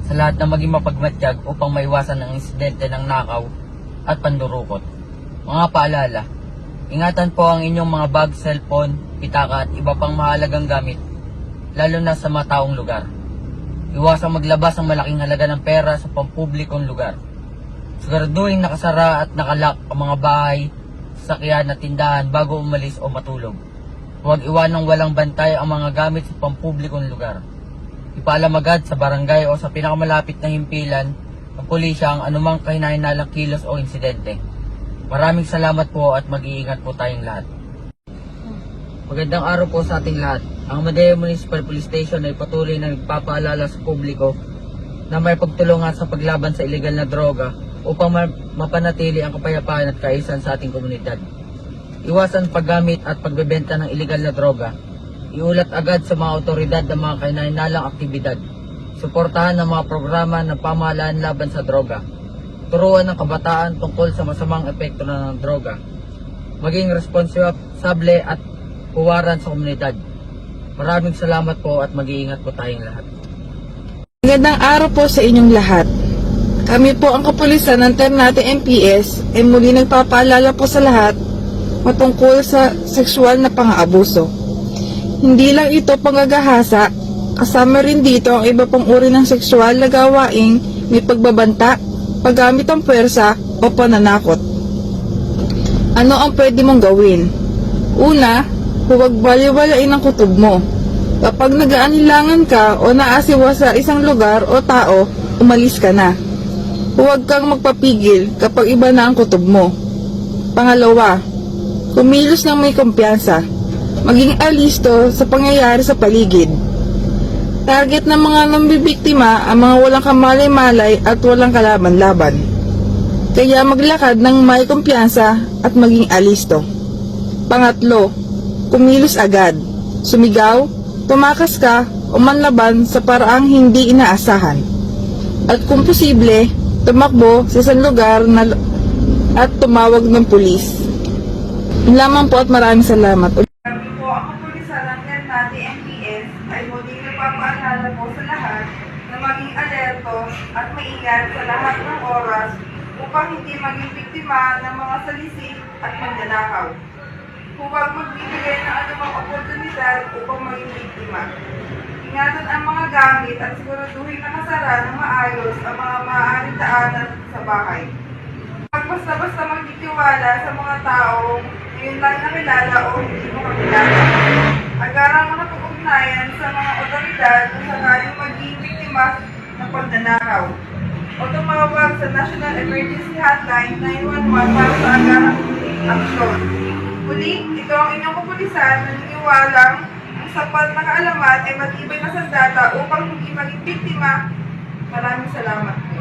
sa lahat na maging mapagmatyag upang maiwasan ang insidente ng nakaw at pandurukot. Mga paalala, ingatan po ang inyong mga bag, cellphone, pitaka at iba pang mahalagang gamit, lalo na sa mga taong lugar. Iwasang maglabas ng malaking halaga ng pera sa pampublikong lugar. Siguraduhin nakasara at nakalak ang mga bahay, sasakyan at tindahan bago umalis o matulog. Huwag iwanang walang bantay ang mga gamit sa pampublikong lugar. Ipaalam agad sa barangay o sa pinakamalapit na himpilan ng pulisya ang anumang kahinahinalang kilos o insidente. Maraming salamat po at mag-iingat po tayong lahat. Magandang araw po sa ating lahat. Ang Amadeo Municipal Police Station ay patuloy na nagpapaalala sa publiko na may pagtulungan sa paglaban sa illegal na droga upang mapanatili ang kapayapaan at kaayusan sa ating komunidad. Iwasan paggamit at pagbebenta ng illegal na droga. Iulat agad sa mga otoridad ng mga kahinahinalang aktibidad. Suportahan ang mga programa ng pamahalaan laban sa droga. Turuan ng kabataan tungkol sa masamang epekto ng droga. Maging responsable at huwaran sa komunidad. Maraming salamat po at mag-iingat po tayong lahat. Magandang araw po sa inyong lahat. Kami po ang kapulisan ng Ternate MPS ay muli nagpapaalala po sa lahat matungkol sa sexual na pang-aabuso. Hindi lang ito panggagahasa, kasama rin dito ang iba pang uri ng sexual na gawaing may pagbabanta, paggamit ng puwersa o pananakot. Ano ang pwede mong gawin? Una, huwag baliwalain ang kutob mo. Kapag nag-aanilangan ka o naasiwa sa isang lugar o tao, umalis ka na. Huwag kang magpapigil kapag iba na ang kutob mo. Pangalawa, kumilos ng may kumpiyansa. Maging alisto sa pangyayari sa paligid. Target ng mga nambibiktima ang mga walang kamalay-malay at walang kalaban-laban. Kaya maglakad ng may kumpiyansa at maging alisto. Pangatlo, kumilos agad. Sumigaw, tumakas ka o manlaban sa paraang hindi inaasahan. At kung posible, tumakbo sa isang lugar at tumawag ng pulis. Yun lamang po at maraming salamat. Kami po ang kapulisan ng Ternate MPS ay muling nagpapaalala po sa lahat na maging alerto at maingat sa lahat ng oras upang hindi maging biktima ng mga salisik at magnanakaw. Huwag magbibigay ng anumang oportunidad upang maging biktima. Ingatan ang mga gamit at siguraduhin nakasara ng maayos ang mga maaaring daanan sa bahay. Huwag basta-basta magtitiwala sa mga taong ngayon lang nakilala o hindi mo kakilala. Agarang mo na pag-ugnayan sa mga otoridad kung sakaling maging biktima ng pagnanakaw. O tumawag sa National Emergency Hotline 911 para sa agarang aksyon. Muli, ito ang inyong kapulisan na naniniwalang ang sapat na kaalaman ay matibay na sandata upang hindi maging biktima. Maraming salamat po.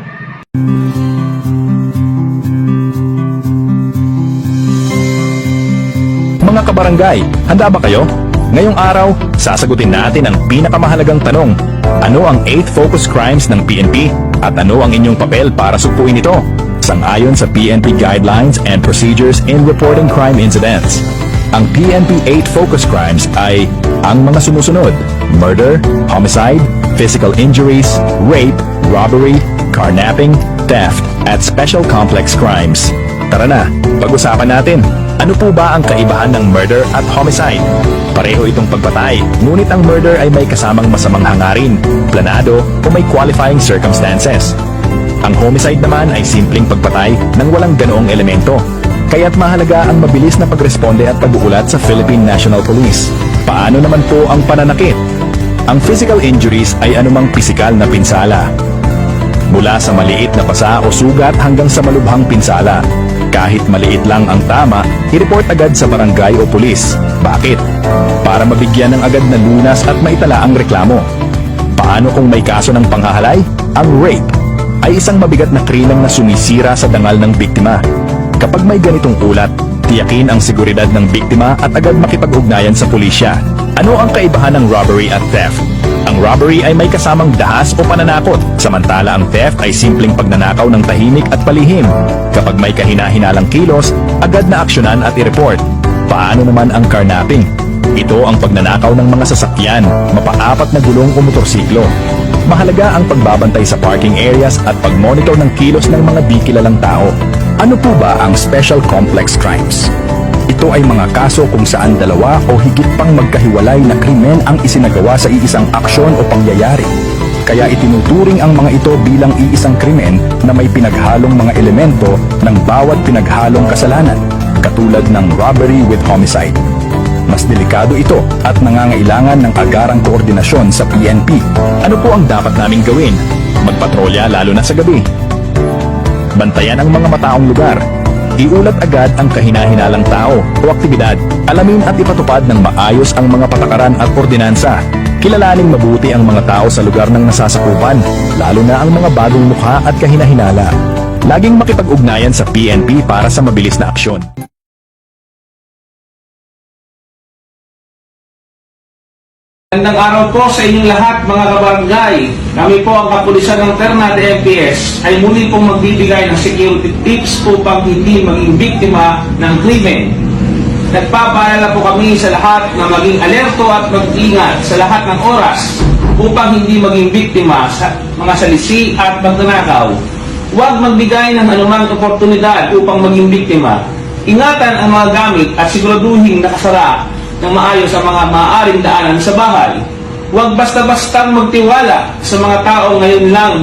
Mga kabarangay, handa ba kayo? Ngayong araw, sasagutin natin ang pinakamahalagang tanong. Ano ang 8 focus crimes ng PNP? At ano ang inyong papel para sugpuin ito? Sang-ayon sa PNP Guidelines and Procedures in Reporting Crime Incidents. Ang PNP 8 focus crimes ay ang mga sumusunod: murder, homicide, physical injuries, rape, robbery, carnapping, theft, at special complex crimes. Tara na, pag-usapan natin. Ano po ba ang kaibahan ng murder at homicide? Pareho itong pagpatay, ngunit ang murder ay may kasamang masamang hangarin, planado o may qualifying circumstances. Ang homicide naman ay simpleng pagpatay ng walang ganoong elemento. Kaya't mahalaga ang mabilis na pagresponde at pag-uulat sa Philippine National Police. Paano naman po ang pananakit? Ang physical injuries ay anumang pisikal na pinsala. Mula sa maliit na pasa o sugat hanggang sa malubhang pinsala. Kahit maliit lang ang tama, i-report agad sa barangay o pulis. Bakit? Para mabigyan ng agad na lunas at maitala ang reklamo. Paano kung may kaso ng panghahalay? Ang rape ay isang mabigat na krimen na sumisira sa dangal ng biktima. Kapag may ganitong ulat, tiyakin ang seguridad ng biktima at agad makipag-ugnayan sa pulisya. Ano ang kaibahan ng robbery at theft? Ang robbery ay may kasamang dahas o pananakot, samantala ang theft ay simpleng pagnanakaw ng tahimik at palihim. Kapag may kahina-hinalang kilos, agad na aksyonan at i-report. Paano naman ang carnapping? Ito ang pagnanakaw ng mga sasakyan, mapaapat na gulong o motorsiklo. Mahalaga ang pagbabantay sa parking areas at pagmonitor ng kilos ng mga di kilalang tao. Ano po ba ang special complex crimes? Ito ay mga kaso kung saan dalawa o higit pang magkahiwalay na krimen ang isinagawa sa iisang aksyon o pangyayari. Kaya itinuturing ang mga ito bilang iisang krimen na may pinaghalong mga elemento ng bawat pinaghalong kasalanan, katulad ng robbery with homicide. Mas delikado ito at nangangailangan ng agarang koordinasyon sa PNP. Ano po ang dapat naming gawin? Magpatrolya lalo na sa gabi. Bantayan ang mga mataong lugar. Iulat agad ang kahina-hinalang tao o aktibidad. Alamin at ipatupad ng maayos ang mga patakaran at ordinansa. Kilalaning mabuti ang mga tao sa lugar ng nasasakupan, lalo na ang mga bagong mukha at kahina-hinala. Laging makipag-ugnayan sa PNP para sa mabilis na aksyon. Magandang araw po sa inyong lahat mga kabarangay. Kami po ang kapulisan ng Ternate MPS ay muli pong magbibigay ng security tips upang hindi maging biktima ng krimen. Nagpapaalala po kami sa lahat na maging alerto at mag-ingat sa lahat ng oras upang hindi maging biktima sa mga salisi at magnanakaw. Huwag magbigay ng anumang oportunidad upang maging biktima. Ingatan ang mga gamit at siguraduhin nakasara ng maayos ang mga maaaring daanan sa bahay. Huwag basta-bastang magtiwala sa mga tao ngayon lang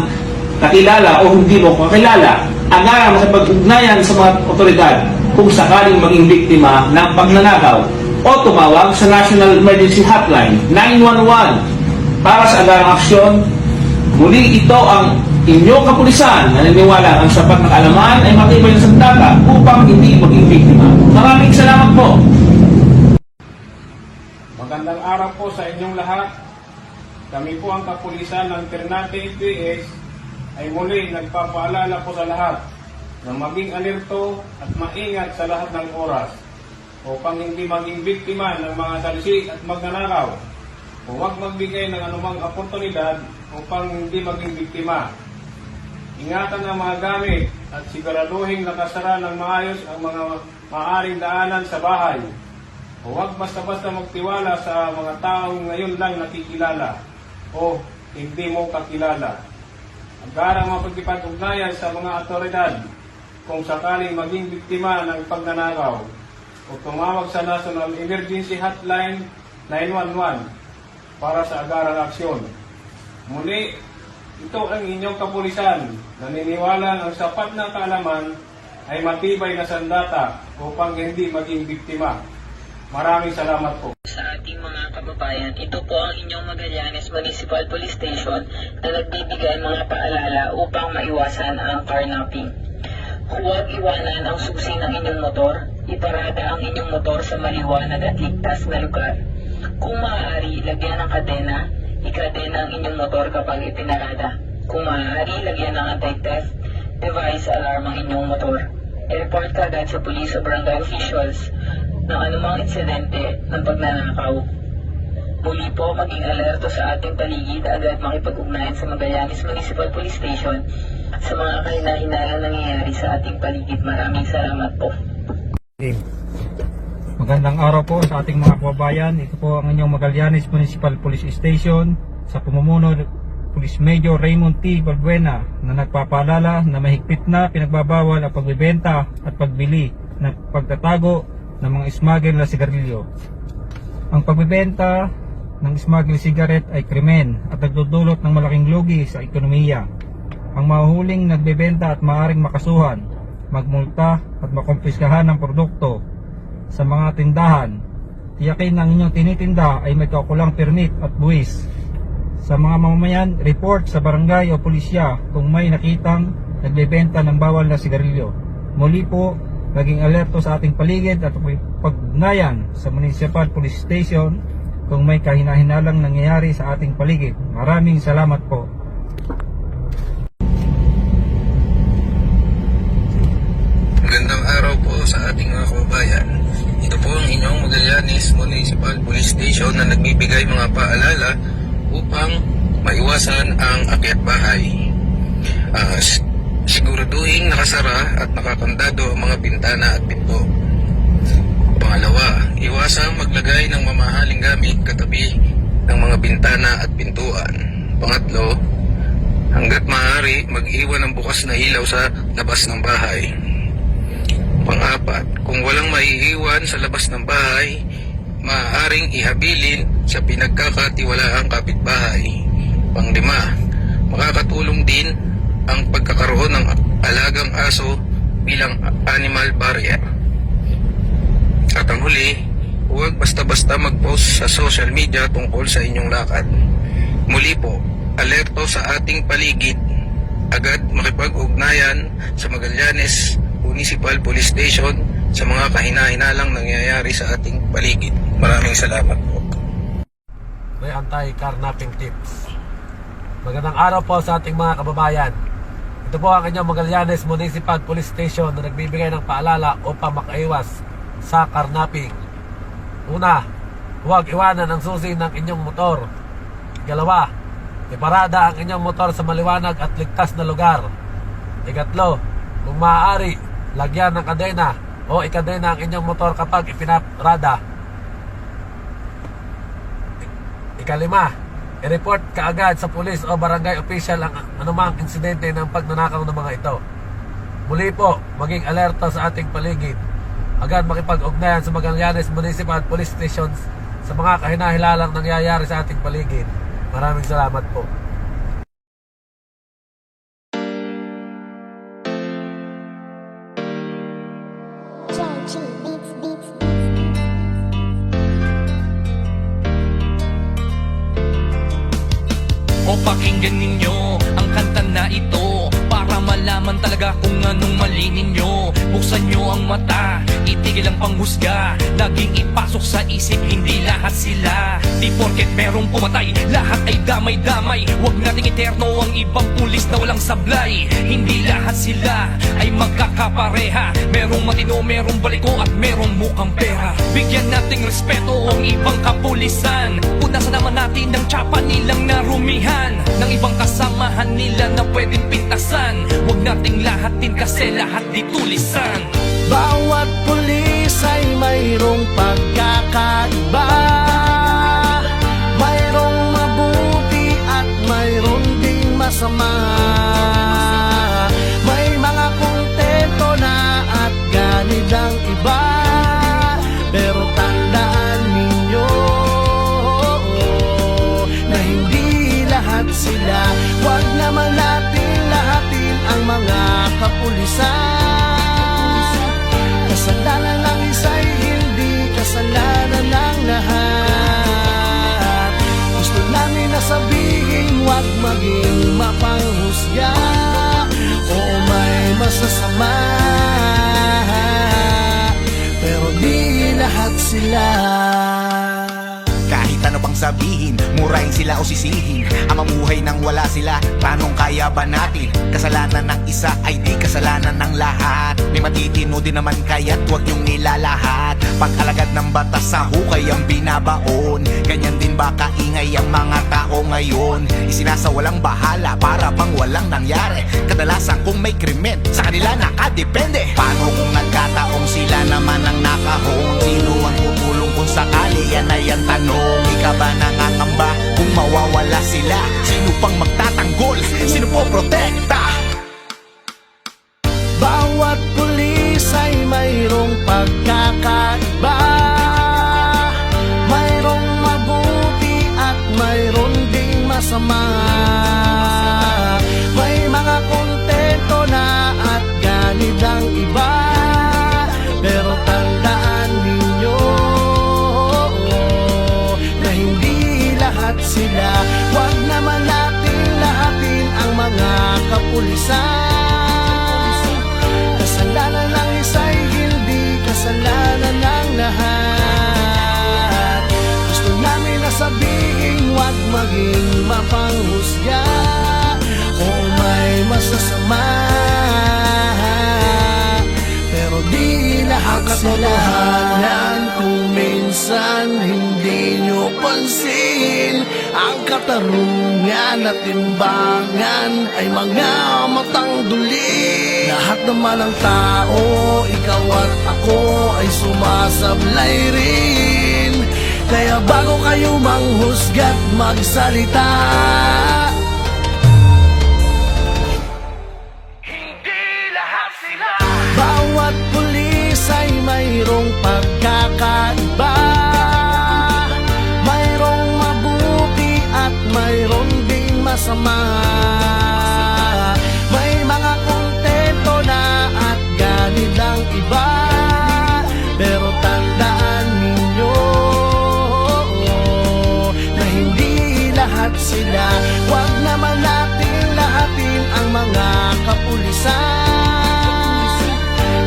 kakilala o hindi mo kakilala. Agaran sa pag-ugnayan sa mga otoridad kung sakaling maging biktima ng pagnanakaw o tumawag sa National Emergency Hotline 911 para sa agarang aksyon. Muli ito ang inyong kapulisan na naniniwala ang sapat na kaalaman ay matibay na sandata upang hindi maging biktima. Maraming salamat po. Magandang araw po sa inyong lahat. Kami po ang kapulisan ng Ternate FPS ay muli nagpapaalala po sa lahat na maging alerto at maingat sa lahat ng oras upang hindi maging biktima ng mga salisi at magnanakaw. Huwag magbigay ng anumang oportunidad upang hindi maging biktima. Ingatan ang mga gamit at siguraduhin nakasara ng maayos ang mga maaaring daanan sa bahay. Huwag basta-basta magtiwala sa mga taong ngayon lang nakikilala o hindi mo kakilala. Agarang mapagkipag-ugnayan sa mga otoridad kung sakaling maging biktima ng pagnanakaw o tumawag sa National Emergency Hotline 911 para sa agarang aksyon. Muli, ito ang inyong kapulisan. Naniniwala ang sapat na kaalaman ay matibay na sandata upang hindi maging biktima. Maraming salamat po. Sa ating mga kababayan, ito po ang inyong Magallanes Municipal Police Station na nagbibigay mga paalala upang maiwasan ang carnapping. Huwag iwanan ang susi ng inyong motor, iparada ang inyong motor sa maliwanag at ligtas na lugar. Kung maaari, lagyan ng kadena, ikadena ang inyong motor kapag ipinarada. Kung maaari, lagyan ng anti-theft device alarm ang inyong motor. I-report ka agad sa police o barangay officials ng anumang insidente ng pagnanakaw. Muli po, maging alerto sa ating paligid, agad makipag-ugnayan sa Magallanes Municipal Police Station sa mga kahina-hinalang nangyayari sa ating paligid. Maraming salamat po. Magandang araw po sa ating mga kababayan. Ito po ang inyong Magallanes Municipal Police Station sa pamumuno ni Police Major Raymond T. Balbuena na nagpapaalala na mahigpit na pinagbabawal ang pagbebenta at pagbili ng pagtatago ng mga smuggle na sigarilyo. Ang pagbebenta ng smuggle cigarette ay krimen at nagdudulot ng malaking lugi sa ekonomiya. Ang mahuhuling nagbebenta at maaaring makasuhan, magmulta at makumpiskahan ng produkto sa mga tindahan. Tiyakin na ang inyong tinitinda ay may kaukulang permit at buwis. Sa mga mamamayan, report sa barangay o pulisya kung may nakitang nagbebenta ng bawal na sigarilyo. Muli po, maging alerto sa ating paligid at pag-ugnayan sa Municipal Police Station kung may kahina-hinalang nangyayari sa ating paligid. Maraming salamat po. Magandang araw po sa ating mga kababayan. Ito po ang inyong Magallanes Municipal Police Station na nagbibigay mga paalala upang maiwasan ang akyat bahay. Siguraduhin nakasara at nakakandado ang mga bintana at pinto. Pangalawa, iwasang maglagay ng mamahaling gamit katabi ng mga bintana at pintuan. Pangatlo, hanggat maaari, mag-iwan ng bukas na ilaw sa labas ng bahay. Pang-apat, kung walang maiiwan sa labas ng bahay, maaaring ihabilin sa pinagkakatiwalaang kapitbahay. Pang-lima, makakatulong din ang pagkakaroon ng alagang aso bilang animal barrier. At ang huli, huwag basta-basta mag-post sa social media tungkol sa inyong lakad. Muli po, alerto sa ating paligid, agad makipag-ugnayan sa Magallanes Municipal Police Station sa mga kahina-hinalang nangyayari sa ating paligid. Maraming salamat po. May anti-carnapping tips. Magandang araw po sa ating mga kababayan. Ito po ang inyong Magallanes Municipal Police Station na nagbibigay ng paalala upang makaiwas sa carnapping. Una, huwag iwanan ang susi ng inyong motor. Ikalawa, iparada ang inyong motor sa maliwanag at ligtas na lugar. Ikatlo, kung maaari, lagyan ng kadena o ikadena ang inyong motor kapag ipinaprada. Ikalima, i-report kaagad sa pulis o barangay official ang anumang insidente ng pagnanakaw ng mga ito. Muli po, maging alerto sa ating paligid. Agad makipag-ugnayan sa Magallanes Municipal Police Stations sa mga kahinahilalang nangyayari sa ating paligid. Maraming salamat po. O pakinggan ninyo ang kanta na ito para malaman talaga kung anong mali ninyo. Buksan nyo ang mata, itigil ang panghusga, laging ipasok sa isip, hindi lahat sila. Di porket merong pumatay, lahat ay damay-damay. Huwag nating eterno ang ibang pulis na walang sablay. Hindi lahat sila ay magkakapareha. Merong matino, merong baliko at merong mukhang pera. Bigyan nating respeto ang ibang kapulisan. Punasan naman natin ang tsapa nilang narumihan ng ibang kasamahan nila na pwedeng pintasan. Huwag nating lahatin kasi lahat di tulisan. Bawat pulis ay mayroong pagkakaiba, mayroong mabuti at mayroong ding masama. May mga kontento na at ganid ang iba, pero tandaan ninyo na hindi lahat sila. Huwag naman natin lahatin ang mga kapulisan. Kasalanan ng isa'y hindi kasalanan ng lahat. Gusto namin na sabihin, huwag maging mapanghusga o may masasama, pero di lahat sila. Kahit ano pang sabihin, murahin sila o sisihin, ang mamuhay nang wala sila, tanong kaya ba natin? Kasalanan ng isa ay di kasalanan ng lahat. May matitino din naman kaya't huwag niyong nilalahat. Pag-alagad ng batas sa hukay ang binabaon, ganyan din ba kaingay ang mga tao ngayon? Isinasawalang bahala para bang walang nangyari. Kadalasan kung may krimen, sa kanila nakadepende. Paano kung nagkataong sila naman ang nakahon? Sino ang tutulong kung sakali? Yan ay ang tanong. Ika ba nangangamba kung mawawala sila? Sino pang magtatanggol? Sino po protekta? Bawat pulis ay mayroong pagkakaiba, mayroong mabuti at mayroong ding masama. May mga kontento na at ganid ang iba, pero tandaan ninyo na hindi lahat sila. Huwag naman natin lahatin ang mga kapulisan. Kasalanan ng isa'y hindi kasalanan ng lahat. Gusto namin na sabihin, huwag maging mapanghusga o may masasama, pero di lahat sila. Kung minsan hindi nyo pansin, ang katarungan at timbangan ay mga matang duli. Lahat naman ng tao, ikaw at ako ay sumasablay rin. Kaya bago kayo manghusga't magsalita, bawat pulis ay mayroong pagkakaiba, mayroong mabuti at mayroong ding masama. May mga kontento na at ganid ang iba, pero tandaan ninyo na hindi lahat sila. Huwag naman natin lahatin ang mga kapulisan.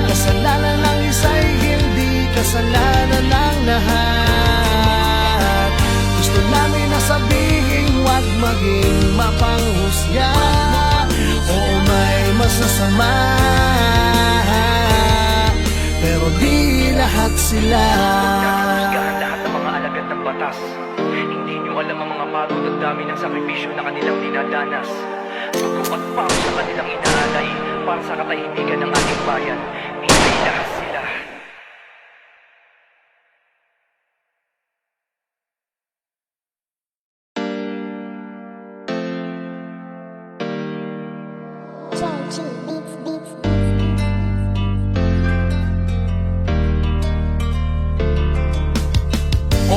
Kasalanan ng isa'y hindi kasalanan ng lahat. Gusto namin na sabihin, huwag maging mapanghusga o may masasama, pero di lahat sila. Lahat ng mga alagad ng batas, hindi nyo alam ang mga pagod at dami ng sakripisyo na kanilang dinadanas. Dugo at pang sa kanilang inaalay para sa katahimikan ng ating bayan. Hindi lahat sila.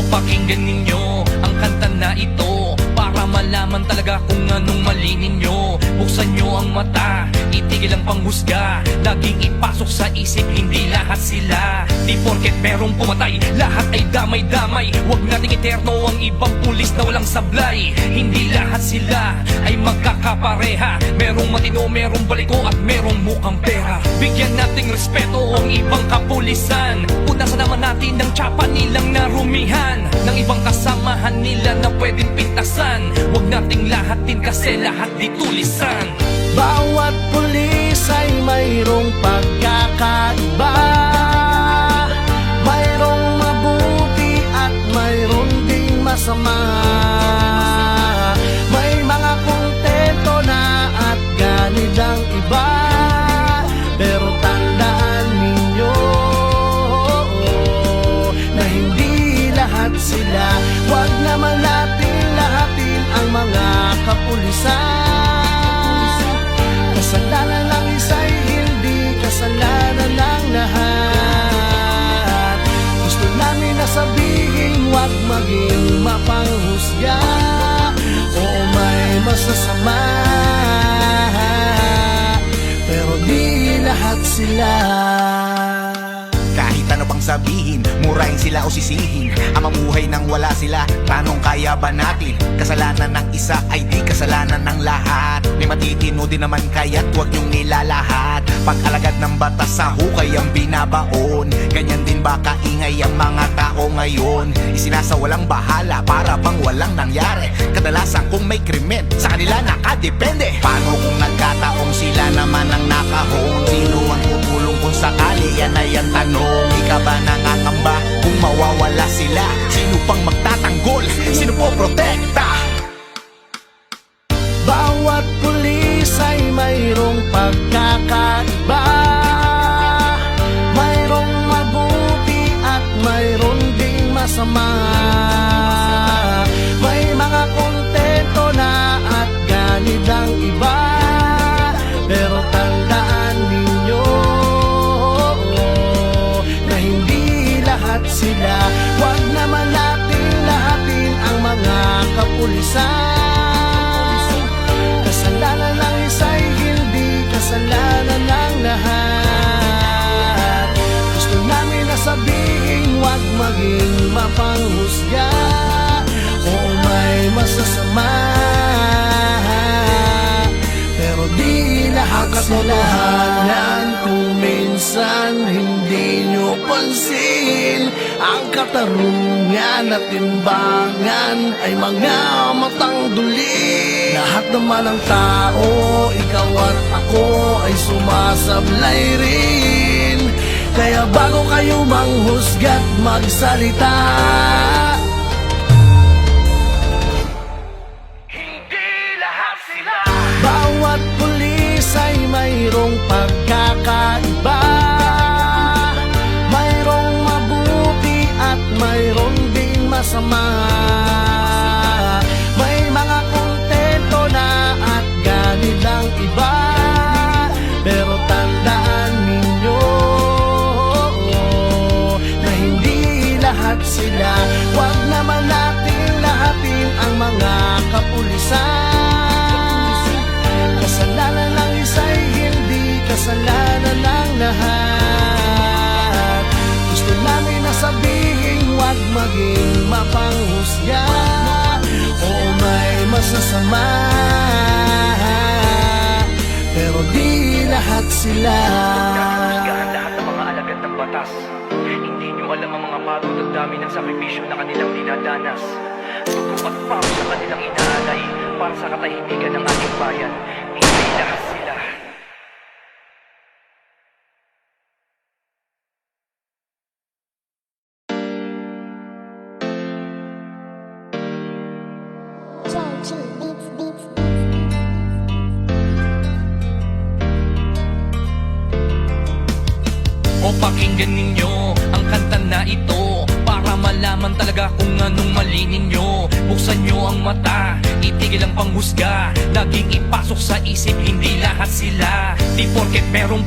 O pakinggan ninyo ang kanta na ito para malaman talaga kung anong mali ninyo. Buksan nyo ang mata, itigil ang panghusga. Laging ipasok sa isip, hindi lahat sila. Di porket merong pumatay, lahat ay damay-damay. Huwag nating eterno ang ibang pulis na walang sablay. Hindi lahat sila ay magkakapareha. Merong matino, merong baliko at merong mukhang pera. Bigyan nating respeto ang ibang kapulisan. Punasan naman natin ang tsapa nilang narumihan ng ibang kasamahan nila na pwedeng pintasan. Huwag nating lahatin kasi lahat di tulisan. Bawat pulis ay mayroong pagkakaiba. Mayroong mabuti at mayroong ding masama. May mga kontento na at ganid ang iba. Pero tandaan ninyo na hindi lahat sila. Huwag naman natin lahatin ang mga kapulisan. Kasalanan ng isa'y hindi kasalanan ng lahat. Gusto namin na sabihin, huwag maging mapanghusga o may masasama. Pero di lahat sila. Kahit ano pang sabihin, murahin sila o sisihin. Ang mamuhay nang wala sila, tanong kaya ba natin? Kasalanan ng isa ay di kasalanan ng lahat. May matitino din naman kaya't huwag niyong nilalahat. Pag-alagad ng batas sa hukay ang binabaon. Ganyan din ba kaingay ang mga tao ngayon? Isinasawalang bahala para bang walang nangyari. Kadalasan kung may krimen, sa kanila nakadepende. Paano kung nagkataong sila naman ang nakahon? Sino ang tutulong kung sakali? Yan ay ang tanong. Ika ba nangangamba kung mawawala sila? Sino pang magtatanggol? Sino po protekta? Bawat pulis ay mayroong pagkakaiba. Mayroong mabuti at mayroong ding masama. May mga kontento na at ganid ang iba. Pero tandaan ninyo na hindi lahat sila. Huwag naman natin lahatin ang mga kapulisan. Kasalanan ng isa'y hindi kasalanan ng lahat. Gusto namin na sabihin, huwag maging mapanghusga o may masasama. Pero di lahat sila. Kung minsan hindi nyo pansin, ang katarungan at timbangan ay mga matang duli. Lahat naman ng tao, ikaw at ako ay sumasablay rin. Kaya bago kayo manghusga't magsalita, bawat pulis ay mayroong pagkakaiba. Mayroong mabuti at mayroong ding masama. May mga kontento na at ganid ang iba. Pero tandaan ninyo na hindi lahat sila. Huwag naman natin lahatin ang mga kapulisan. Kasalanan ng isa'y hindi kasalanan ng lahat. Gusto namin na sabihin, huwag maging mapanghusga o may masasama. Pero di lahat sila. Lahat ng mga alagad ng batas. Hindi nyo alam ang mga pagod at dami ng sakripisyo na kanilang dinadanas. Tutok at pao sa kanilang inaalay para sa katahimikan ng ating bayan. Hindi lahat sila. O pakinggan ninyo ang kanta na ito para malaman talaga kung anong mali ninyo. Buksan nyo ang mata, itigil ang panghusga. Laging ipasok sa isip, hindi lahat sila. Di porket merong